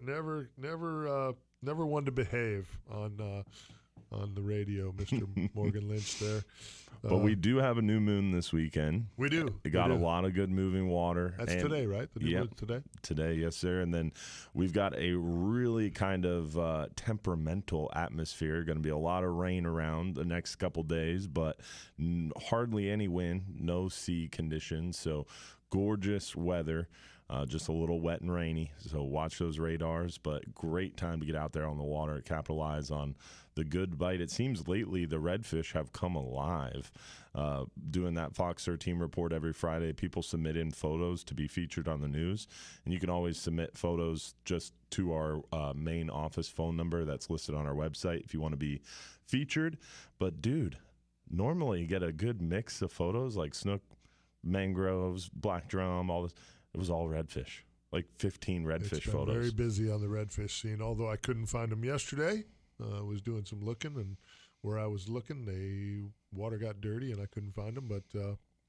one to behave on on the radio, Mr. Morgan Lynch there. But we do have a new moon this weekend. We do. We got a lot of good moving water. That's today, right? The new moon's today? Today, yes, sir. And then we've got a really kind of temperamental atmosphere. Going to be a lot of rain around the next couple days, but hardly any wind, no sea conditions. So gorgeous weather. Just a little wet and rainy, so watch those radars, but great time to get out there on the water, capitalize on the good bite. It seems lately the redfish have come alive. Doing that Fox 13 report every Friday, people submit in photos to be featured on the news, and you can always submit photos just to our main office phone number that's listed on our website if you want to be featured. But, dude, normally you get a good mix of photos like snook, mangroves, black drum, all this. It was all redfish, like 15 redfish It's been photos. very busy on the redfish scene, although I couldn't find them yesterday. I was doing some looking, and where I was looking, the water got dirty, and I couldn't find them, but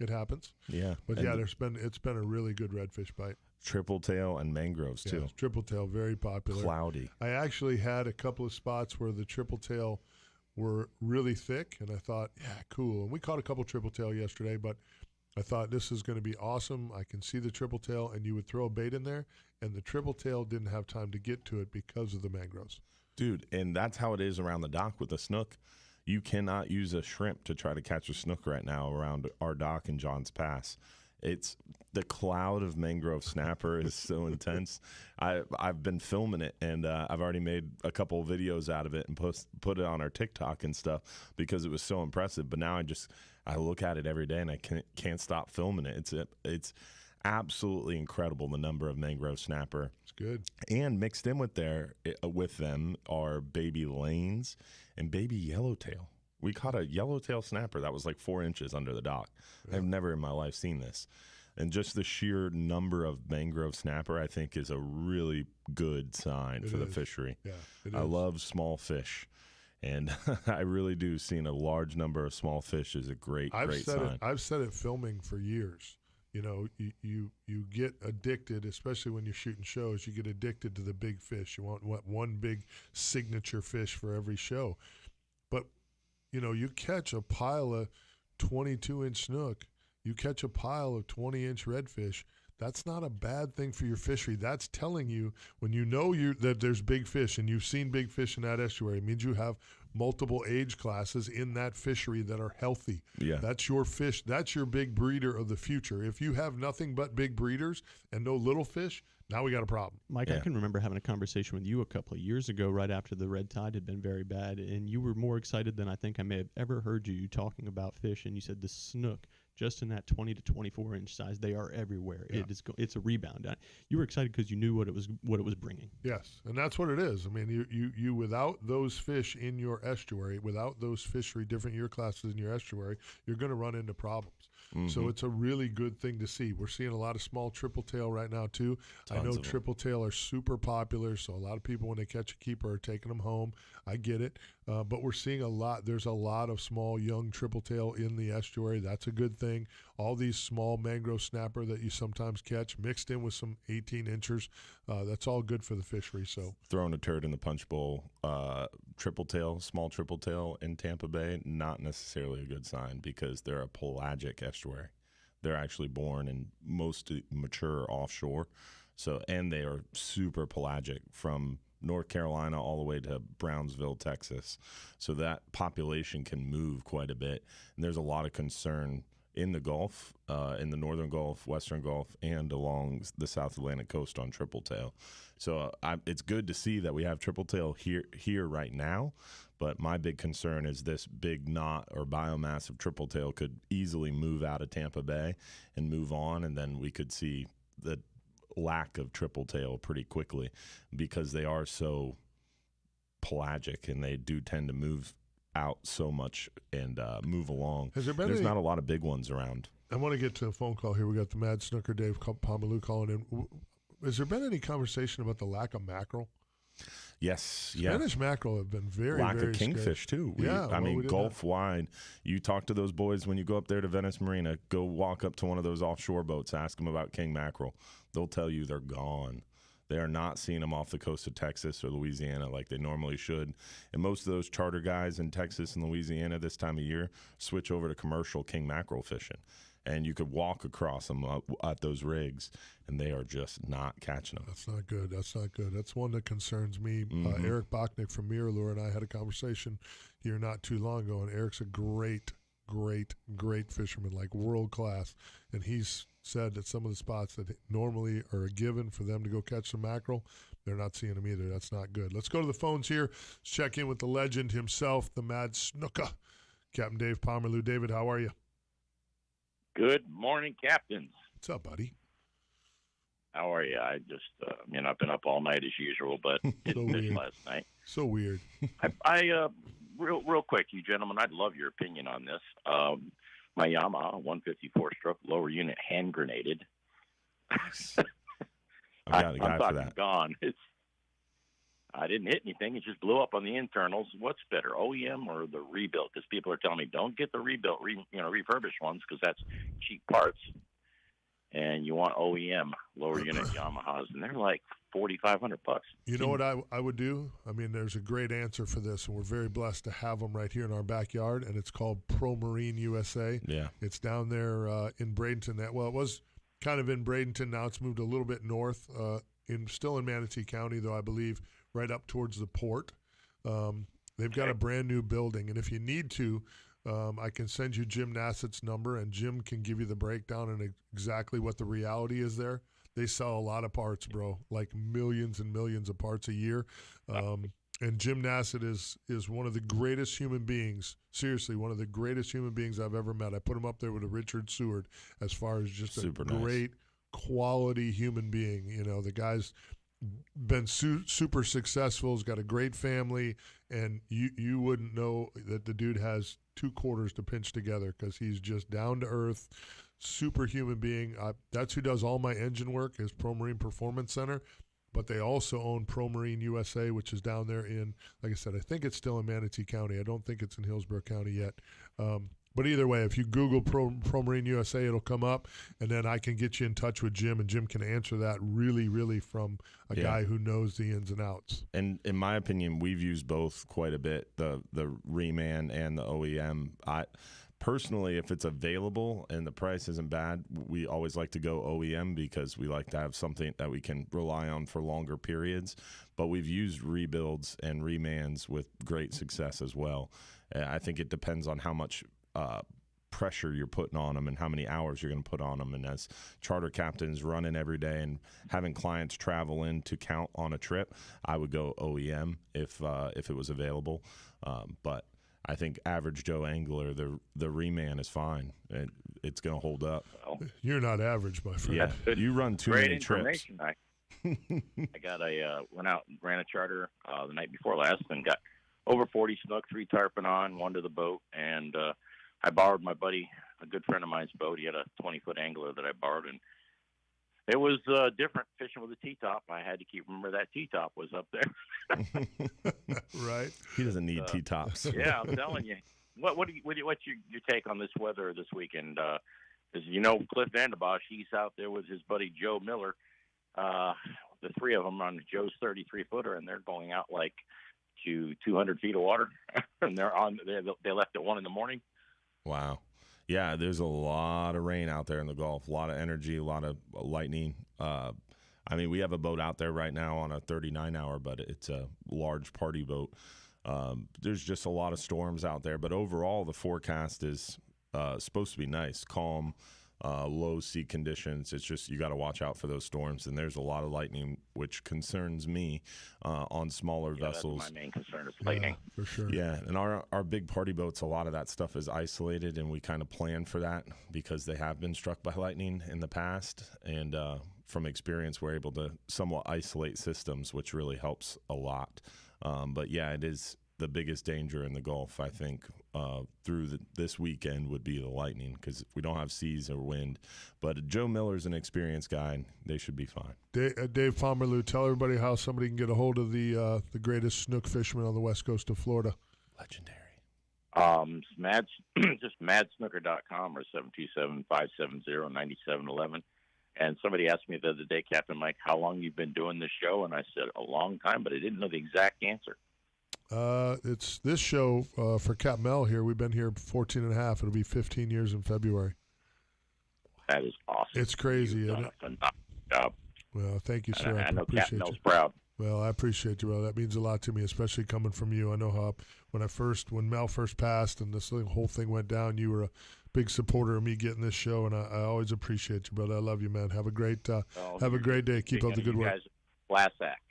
it happens. Yeah. But, it's been a really good redfish bite. Triple tail and mangroves, too. Triple tail, very popular. Cloudy. I actually had a couple of spots where the triple tail were really thick, and I thought, yeah, cool. And we caught a couple triple tail yesterday, but I thought this is going to be awesome. I can see the triple tail, and you would throw a bait in there, and the triple tail didn't have time to get to it because of the mangroves. Dude, and that's how it is around the dock with the snook. You cannot use a shrimp to try to catch a snook right now around our dock in Johns Pass. It's the cloud of mangrove snapper is so intense. I've been filming it, and I've already made a couple of videos out of it and put it on our TikTok and stuff because it was so impressive. But now I look at it every day, and I can't stop filming it. It's absolutely incredible, the number of mangrove snapper. It's good. And mixed in with them are baby lanes and baby yellowtail. We caught a yellowtail snapper that was like 4 inches under the dock. Yeah. I've never in my life seen this. And just the sheer number of mangrove snapper, I think, is a really good sign for the fishery. Yeah, I love small fish. And I really do. Seeing a large number of small fish is a great sign. I've said it filming for years. You know, you get addicted, especially when you're shooting shows. You get addicted to the big fish. You want one big signature fish for every show. But, you know, you catch a pile of 22-inch snook. You catch a pile of 20-inch redfish. That's not a bad thing for your fishery. That's telling you when you know that there's big fish and you've seen big fish in that estuary. It means you have multiple age classes in that fishery that are healthy. Yeah. That's your fish. That's your big breeder of the future. If you have nothing but big breeders and no little fish, now we got a problem. Mike, I can remember having a conversation with you a couple of years ago right after the red tide had been very bad, and you were more excited than I think I may have ever heard you talking about fish, and you said the snook, just in that 20 to 24-inch size, they are everywhere. Yeah. It's a rebound. You were excited because you knew what it was bringing. Yes, and that's what it is. I mean, you without those fish in your estuary, without those fishery different year classes in your estuary, you're going to run into problems. Mm-hmm. So it's a really good thing to see. We're seeing a lot of small triple tail right now too. I know triple tail are super popular, so a lot of people when they catch a keeper are taking them home. I get it, but we're seeing a lot. There's a lot of small young triple tail in the estuary. That's a good thing. All these small mangrove snapper that you sometimes catch mixed in with some 18-inchers, that's all good for the fishery. So throwing a turd in the punch bowl, small triple tail in Tampa Bay, not necessarily a good sign because they're a pelagic estuary. They're actually born and most mature offshore. So, and they are super pelagic from North Carolina all the way to Brownsville, Texas. So that population can move quite a bit. And there's a lot of concern in the Gulf, in the Northern Gulf, Western Gulf, and along the South Atlantic coast on triple tail. So it's good to see that we have triple tail here right now. But my big concern is this big knot or biomass of triple tail could easily move out of Tampa Bay and move on, and then we could see the lack of triple tail pretty quickly because they are so pelagic and they do tend to move out so much and move along. There's not a lot of big ones around. I want to get to a phone call here. We got the Mad Snooker Dave Pomalou calling in. Has there been any conversation about the lack of mackerel? Yes, Spanish mackerel have been very lack of kingfish too. I mean, Gulf wide. You talk to those boys when you go up there to Venice Marina. Go walk up to one of those offshore boats. Ask them about king mackerel. They'll tell you they're gone. They are not seeing them off the coast of Texas or Louisiana like they normally should. And most of those charter guys in Texas and Louisiana this time of year switch over to commercial king mackerel fishing. And you could walk across them at those rigs, and they are just not catching them. That's not good. That's not good. That's one that concerns me. Eric Bachnick from Mirror and I had a conversation here not too long ago, and Eric's a great fisherman, like world class. And he's said that some of the spots that normally are a given for them to go catch some mackerel, they're not seeing them either. That's not good. Let's go to the phones here. Let's check in with the legend himself, the Mad Snooker, Captain Dave Pomerleau. David, how are you? Good morning, captains. What's up, buddy? How are you? I just, I've been up all night as usual, but didn't fish last night. So weird. Real quick, you gentlemen, I'd love your opinion on this. My Yamaha 154 stroke lower unit hand grenaded. I got a guy I'm for talking that. gone. I didn't hit anything. It just blew up on the internals. What's better, OEM or the rebuilt? Because people are telling me don't get the rebuilt, refurbished ones because that's cheap parts, and you want OEM lower unit Yamahas, and they're like $4,500. You know what I would do? I mean, there's a great answer for this, and we're very blessed to have them right here in our backyard, and it's called Pro Marine USA. Yeah. It's down there in Bradenton. Well, it was kind of in Bradenton. Now it's moved a little bit north, still in Manatee County, though, I believe, right up towards the port. They've got a brand new building, and if you need to, I can send you Jim Nassett's number, and Jim can give you the breakdown and exactly what the reality is there. They sell a lot of parts, bro, like millions and millions of parts a year. And Jim Nassett is one of the greatest human beings, seriously, one of the greatest human beings I've ever met. I put him up there with a Richard Seward as far as just Super a nice. great quality human being. You know, the guy's been super successful, has got a great family, and you wouldn't know that the dude has 2 quarters to pinch together because he's just down to earth, super human being. That's who does all my engine work is Pro Marine Performance Center, but they also own Pro Marine USA, which is down there in, like I said, I think it's still in Manatee County. I don't think it's in Hillsborough County yet. But either way, if you Google Pro Marine USA, it'll come up, and then I can get you in touch with Jim, and Jim can answer that really from a guy who knows the ins and outs. And in my opinion, we've used both quite a bit, the Reman and the OEM. Personally, if it's available and the price isn't bad, we always like to go OEM because we like to have something that we can rely on for longer periods. But we've used rebuilds and remans with great success as well. I think it depends on how much pressure you're putting on them and how many hours you're going to put on them. And as charter captains running every day and having clients travel in to count on a trip, I would go OEM if it was available. But I think average Joe angler, the Reman is fine. It's going to hold up. You're not average, my friend. Yeah, you run too Great many trips. information. I got went out and ran a charter the night before last and got over 40 snook, 3 tarpon on, 1 to the boat, and I borrowed my buddy, a good friend of mine's boat. He had a 20-foot angler that I borrowed, and it was different fishing with a T-top. I had to remember that T-top was up there. Right. He doesn't need T-tops. Yeah, I'm telling you. What's your take on this weather this weekend? As you know, Cliff Vanderbosch, he's out there with his buddy Joe Miller. The 3 of them on Joe's 33-footer, and they're going out like to 200 feet of water, and they left at 1 in the morning. Wow. Yeah, there's a lot of rain out there in the Gulf, a lot of energy, a lot of lightning. I mean, we have a boat out there right now on a 39-hour, but it's a large party boat. There's just a lot of storms out there, but overall the forecast is supposed to be nice, calm, low sea conditions. It's just you got to watch out for those storms, and there's a lot of lightning, which concerns me on smaller vessels. That's my main concern is lightning. For sure. Yeah, and our big party boats, a lot of that stuff is isolated, and we kind of plan for that because they have been struck by lightning in the past, and from experience, we're able to somewhat isolate systems, which really helps a lot. But yeah, it is the biggest danger in the Gulf, I think, through this weekend would be the lightning because we don't have seas or wind. But Joe Miller's an experienced guy, and they should be fine. Dave Pomerleau, tell everybody how somebody can get a hold of the greatest snook fisherman on the west coast of Florida. Legendary. Just madsnooker.com or 727-570-9711. And somebody asked me the other day, Captain Mike, how long you've been doing this show? And I said, a long time, but I didn't know the exact answer. It's this show for Cap Mel here. We've been here 14 and a half. It'll be 15 years in February. That is awesome. It's crazy, You've isn't done it? a phenomenal job. Well, thank you, sir. I know appreciate Captain Mel's you. proud. Well, I appreciate you, brother. That means a lot to me, especially coming from you. I know how when Mel first passed and this whole thing went down, you were a big supporter of me getting this show, and I always appreciate you, brother. I love you, man. Have a great day. Keep up the good work. Guys, class act.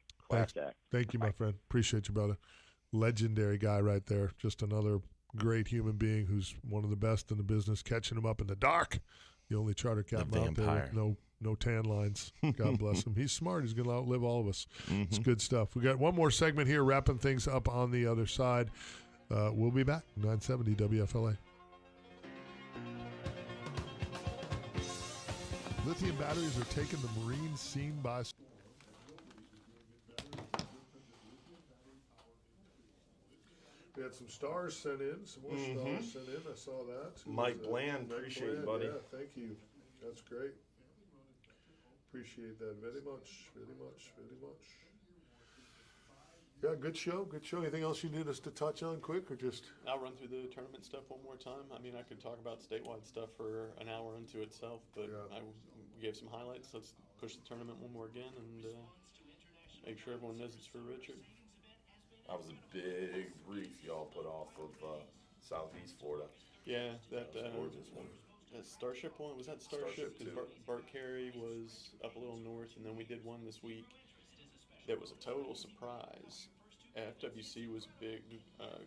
Thank you, my friend. Appreciate you, brother. Legendary guy right there. Just another great human being who's one of the best in the business, catching him up in the dark. The only charter captain out there with no tan lines. God bless him. He's smart. He's going to outlive all of us. It's good stuff. We got one more segment here, wrapping things up on the other side. We'll be back. 970 WFLA. Lithium batteries are taking the marine scene by storm. We had some stars sent in, some more stars sent in. I saw that. Mike Bland, appreciate you, buddy. Yeah, thank you. That's great. Appreciate that very much, very much, very much. Yeah, good show, good show. Anything else you need us to touch on quick, or just? I'll run through the tournament stuff one more time. I mean, I could talk about statewide stuff for an hour unto itself, but we gave some highlights. Let's push the tournament one more again and make sure everyone knows it's for Richard. That was a big reef y'all put off of Southeast Florida. Yeah, that gorgeous one. That Starship one, was that Starship? Because Bart Carey was up a little north, and then we did one this week that was a total surprise. FWC was a big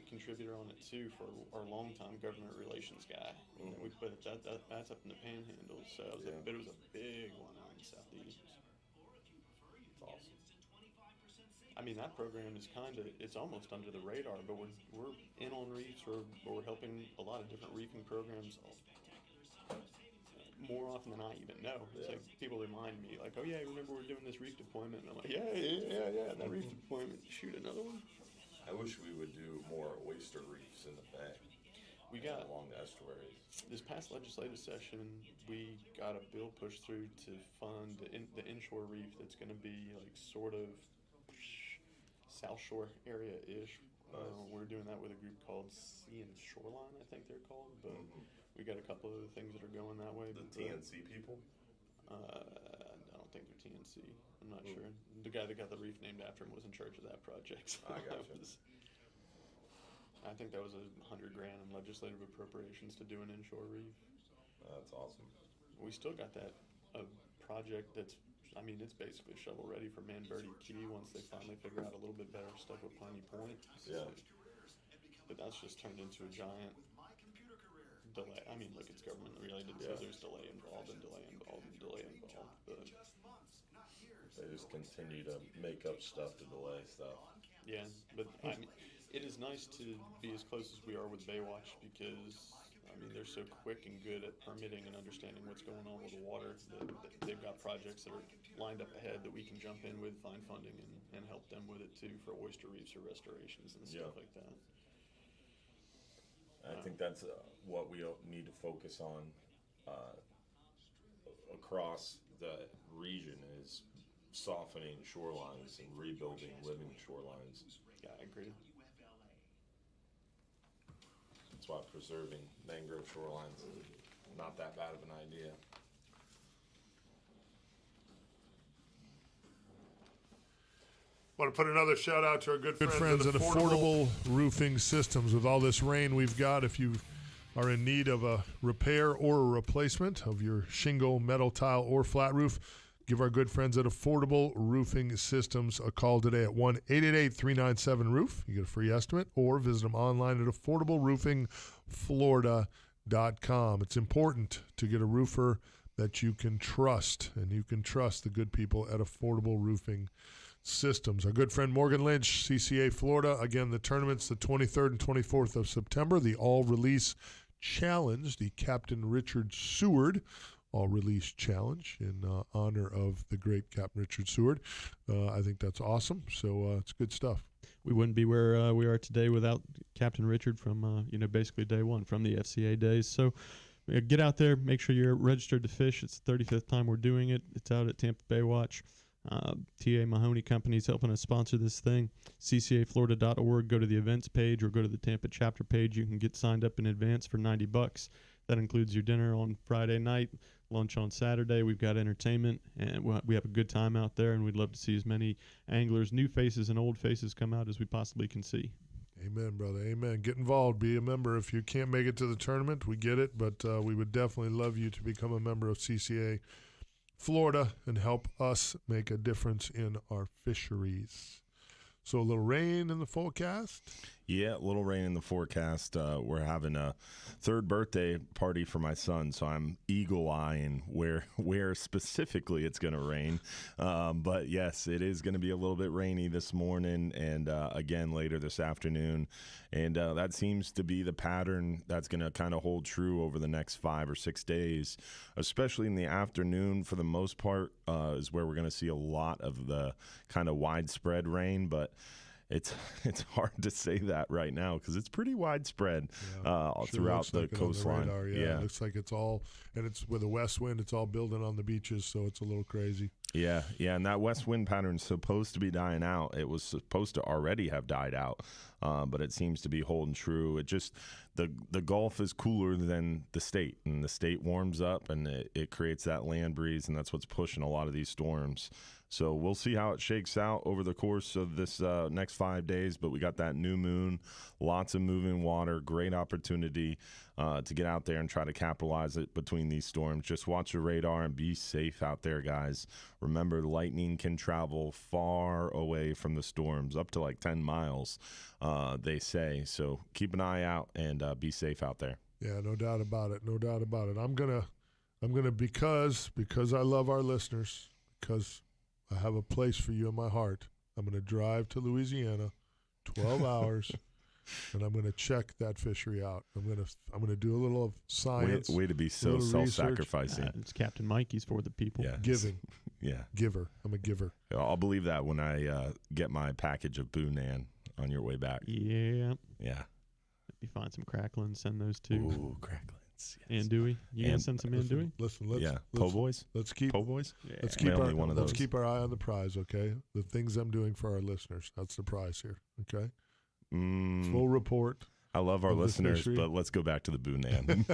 contributor on it too for our longtime government relations guy. And we put that's up in the Panhandle, so but it was a big one out in Southeast. It's awesome. I mean, that program is it's almost under the radar, but we're in on reefs, or we're helping a lot of different reefing programs more often than I even know. It's like people remind me, like, oh yeah, remember we're doing this reef deployment? And I'm like, yeah, that reef deployment. Shoot, another one? I wish we would do more oyster reefs in the bay. We got along the estuaries. This past legislative session, we got a bill pushed through to fund the inshore reef that's going to be like sort of South Shore area-ish. We're doing that with a group called Sea and Shoreline, I think they're called, but we got a couple of other things that are going that way. The TNC people? I don't think they're TNC. I'm not sure. The guy that got the reef named after him was in charge of that project. So I gotcha. I think that was $100,000 in legislative appropriations to do an inshore reef. That's awesome. We still got that project that's, I mean, it's basically shovel ready for Manberty Key once they finally figure out a little bit better stuff with Piney Point. Yeah. But that's just turned into a giant delay. I mean, look, it's government related, so there's delay involved and delay involved and delay involved. But they just continue to make up stuff to delay stuff. Yeah, but I mean, it is nice to be as close as we are with Baywatch because, I mean, they're so quick and good at permitting and understanding what's going on with the water. They've got projects that are lined up ahead that we can jump in with, find funding, and help them with it too for oyster reefs or restorations and stuff like that. I think that's what we need to focus on across the region is softening shorelines and rebuilding living shorelines. Yeah, I agree. That's why preserving mangrove shorelines is not that bad of an idea. Want to put another shout out to our good friends at Affordable Roofing Systems. With all this rain we've got, if you are in need of a repair or a replacement of your shingle, metal tile, or flat roof, give our good friends at Affordable Roofing Systems a call today at 1-888-397-ROOF. You get a free estimate, or visit them online at affordableroofingflorida.com. It's important to get a roofer that you can trust, and you can trust the good people at Affordable Roofing Systems. Our good friend Morgan Lynch, CCA Florida. Again, the tournament's the 23rd and 24th of September. The All-Release Challenge, the Captain Richard Seward All-Release Challenge in honor of the great Captain Richard Seward. I think that's awesome. So it's good stuff. We wouldn't be where we are today without Captain Richard from, basically day one, from the FCA days. So get out there. Make sure you're registered to fish. It's the 35th time we're doing it. It's out at Tampa Bay Watch. TA Mahoney Company is helping us sponsor this thing. CCAFlorida.org. Go to the events page or go to the Tampa chapter page. You can get signed up in advance for $90. That includes your dinner on Friday night, lunch on Saturday. We've got entertainment, and we have a good time out there, and we'd love to see as many anglers, new faces and old faces, come out as we possibly can see. Amen, brother. Amen. Get involved. Be a member. If you can't make it to the tournament, we get it, but we would definitely love you to become a member of CCA Florida and help us make a difference in our fisheries. So a little rain in the forecast? Yeah, a little rain in the forecast. We're having a third birthday party for my son, so I'm eagle-eyeing where specifically it's going to rain. But, yes, it is going to be a little bit rainy this morning and, again, later this afternoon. And that seems to be the pattern that's going to kind of hold true over the next 5 or 6 days, especially in the afternoon for the most part is where we're going to see a lot of the kind of widespread rain. But it's hard to say that right now because it's pretty widespread throughout the coastline. On the radar, yeah, it looks like it's all, and it's with a west wind, it's all building on the beaches, so it's a little crazy. Yeah, and that west wind pattern's supposed to be dying out. It was supposed to already have died out, but it seems to be holding true. It just the Gulf is cooler than the state, and the state warms up, and it creates that land breeze, and that's what's pushing a lot of these storms. So we'll see how it shakes out over the course of this next 5 days, but we got that new moon, lots of moving water, great opportunity to get out there and try to capitalize it between these storms. Just watch the radar and be safe out there, guys. Remember, lightning can travel far away from the storms, up to like 10 miles, they say. So keep an eye out and be safe out there. Yeah, no doubt about it. No doubt about it. I'm gonna because I love our listeners, because I have a place for you in my heart. I'm going to drive to Louisiana, 12 hours, and I'm going to check that fishery out. I'm going to do a little of science. Way to be so self-sacrificing. It's Captain Mike. He's for the people. Yeah. Giving. Yeah. Giver. I'm a giver. I'll believe that when I get my package of Boonan on your way back. Yeah. Yeah. Maybe find some cracklin, send those two. Ooh, cracklin. Yes. Andouille. You gonna send some andouille? Listen, Po' boys. Let's keep Po' boys. Yeah. Let's keep our eye on the prize, okay? The things I'm doing for our listeners. That's the prize here, okay? Full report. I love our listeners, but let's go back to the Boonan.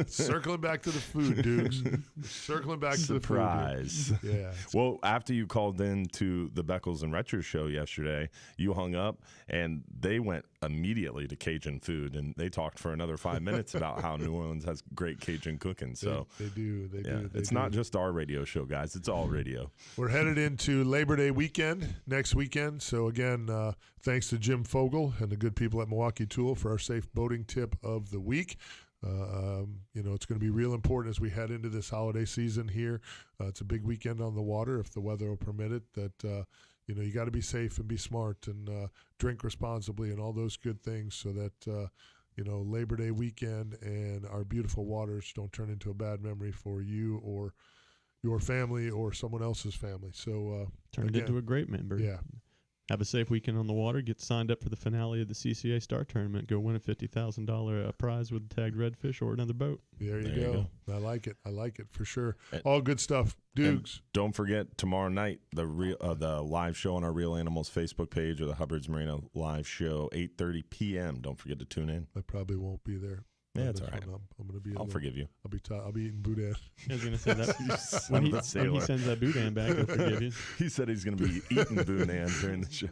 Circling back to the food, Dukes. Circling back to the food. Surprise. Yeah. Well, after you called in to the Beckles and Retcher show yesterday, you hung up, and they went immediately to Cajun food, and they talked for another 5 minutes about how New Orleans has great Cajun cooking. So They do. It's not just our radio show, guys. It's all radio. We're headed into Labor Day weekend, next weekend. So, again, thanks to Jim Fogel and the good people at Milwaukee Tool for our safe boating tip of the week. It's going to be real important as we head into this holiday season here. It's a big weekend on the water, if the weather will permit it, that, you got to be safe and be smart and drink responsibly and all those good things so that, Labor Day weekend and our beautiful waters don't turn into a bad memory for you or your family or someone else's family. So turn it into a great memory. Yeah. Have a safe weekend on the water. Get signed up for the finale of the CCA Star Tournament. Go win a $50,000 prize with tagged redfish or another boat. There you go. I like it for sure. All good stuff. Dukes. Don't forget tomorrow night the live show on our Real Animals Facebook page or the Hubbard's Marina live show, 8:30 p.m. Don't forget to tune in. I probably won't be there. Yeah, it's all right. I'm going to be. I'll forgive you. I'll be eating boudin. I was going to say that when he sends that boudin back, he'll forgive you. He said he's going to be eating boudin during the show.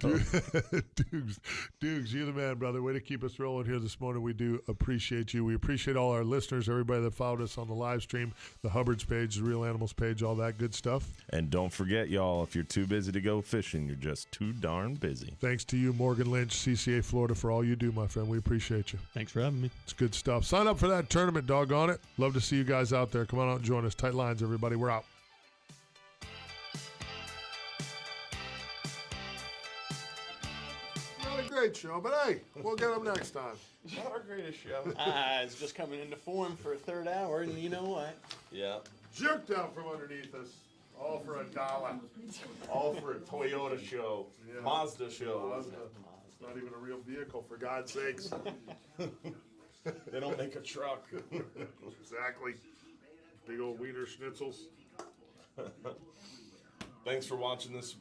Dukes, you're the man, brother. Way to keep us rolling here this morning. We do appreciate you. We appreciate all our listeners, everybody that followed us on the live stream, the Hubbard's page, the Real Animals page, all that good stuff. And don't forget, y'all, if you're too busy to go fishing, you're just too darn busy. Thanks to you, Morgan Lynch, CCA Florida, for all you do, my friend. We appreciate you. Thanks for having me. It's good stuff. Sign up for that tournament, doggone it. Love to see you guys out there. Come on out and join us. Tight lines, everybody. We're out. Not a great show, but hey, we'll get them next time. Not our greatest show. It's just coming into form for a third hour, and you know what? Yeah. Jerked out from underneath us. All for $1. All for a Toyota show. Yeah. Mazda show. Mazda. It's not even a real vehicle, for God's sakes. They don't make a truck. Exactly. Big old wiener schnitzels. Thanks for watching this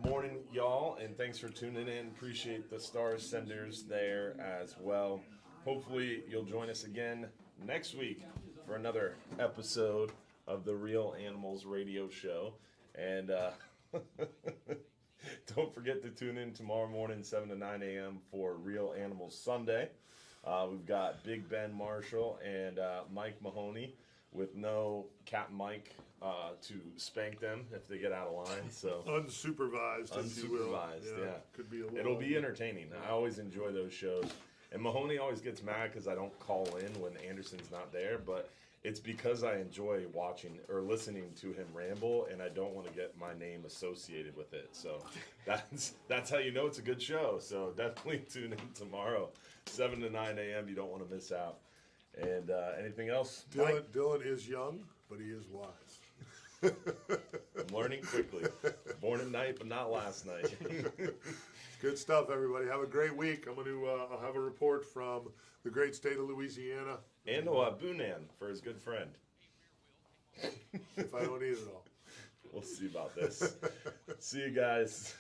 morning, y'all, and thanks for tuning in. Appreciate the star senders there as well. Hopefully, you'll join us again next week for another episode of the Real Animals Radio Show. And don't forget to tune in tomorrow morning, 7 to 9 a.m. for Real Animals Sunday. We've got Big Ben Marshall and Mike Mahoney with no Capt Mike to spank them if they get out of line. So unsupervised, if you will. Yeah. Could be a little. It'll be entertaining. I always enjoy those shows. And Mahoney always gets mad because I don't call in when Anderson's not there, but it's because I enjoy watching or listening to him ramble, and I don't want to get my name associated with it. So that's how you know it's a good show. So definitely tune in tomorrow, 7 to 9 a.m. You don't want to miss out. And anything else? Dylan is young, but he is wise. I'm learning quickly. Born at night, but not last night. Good stuff, everybody. Have a great week. I'm going to I'll have a report from the great state of Louisiana. And Boonan for his good friend. If I don't eat it all. We'll see about this. See you guys.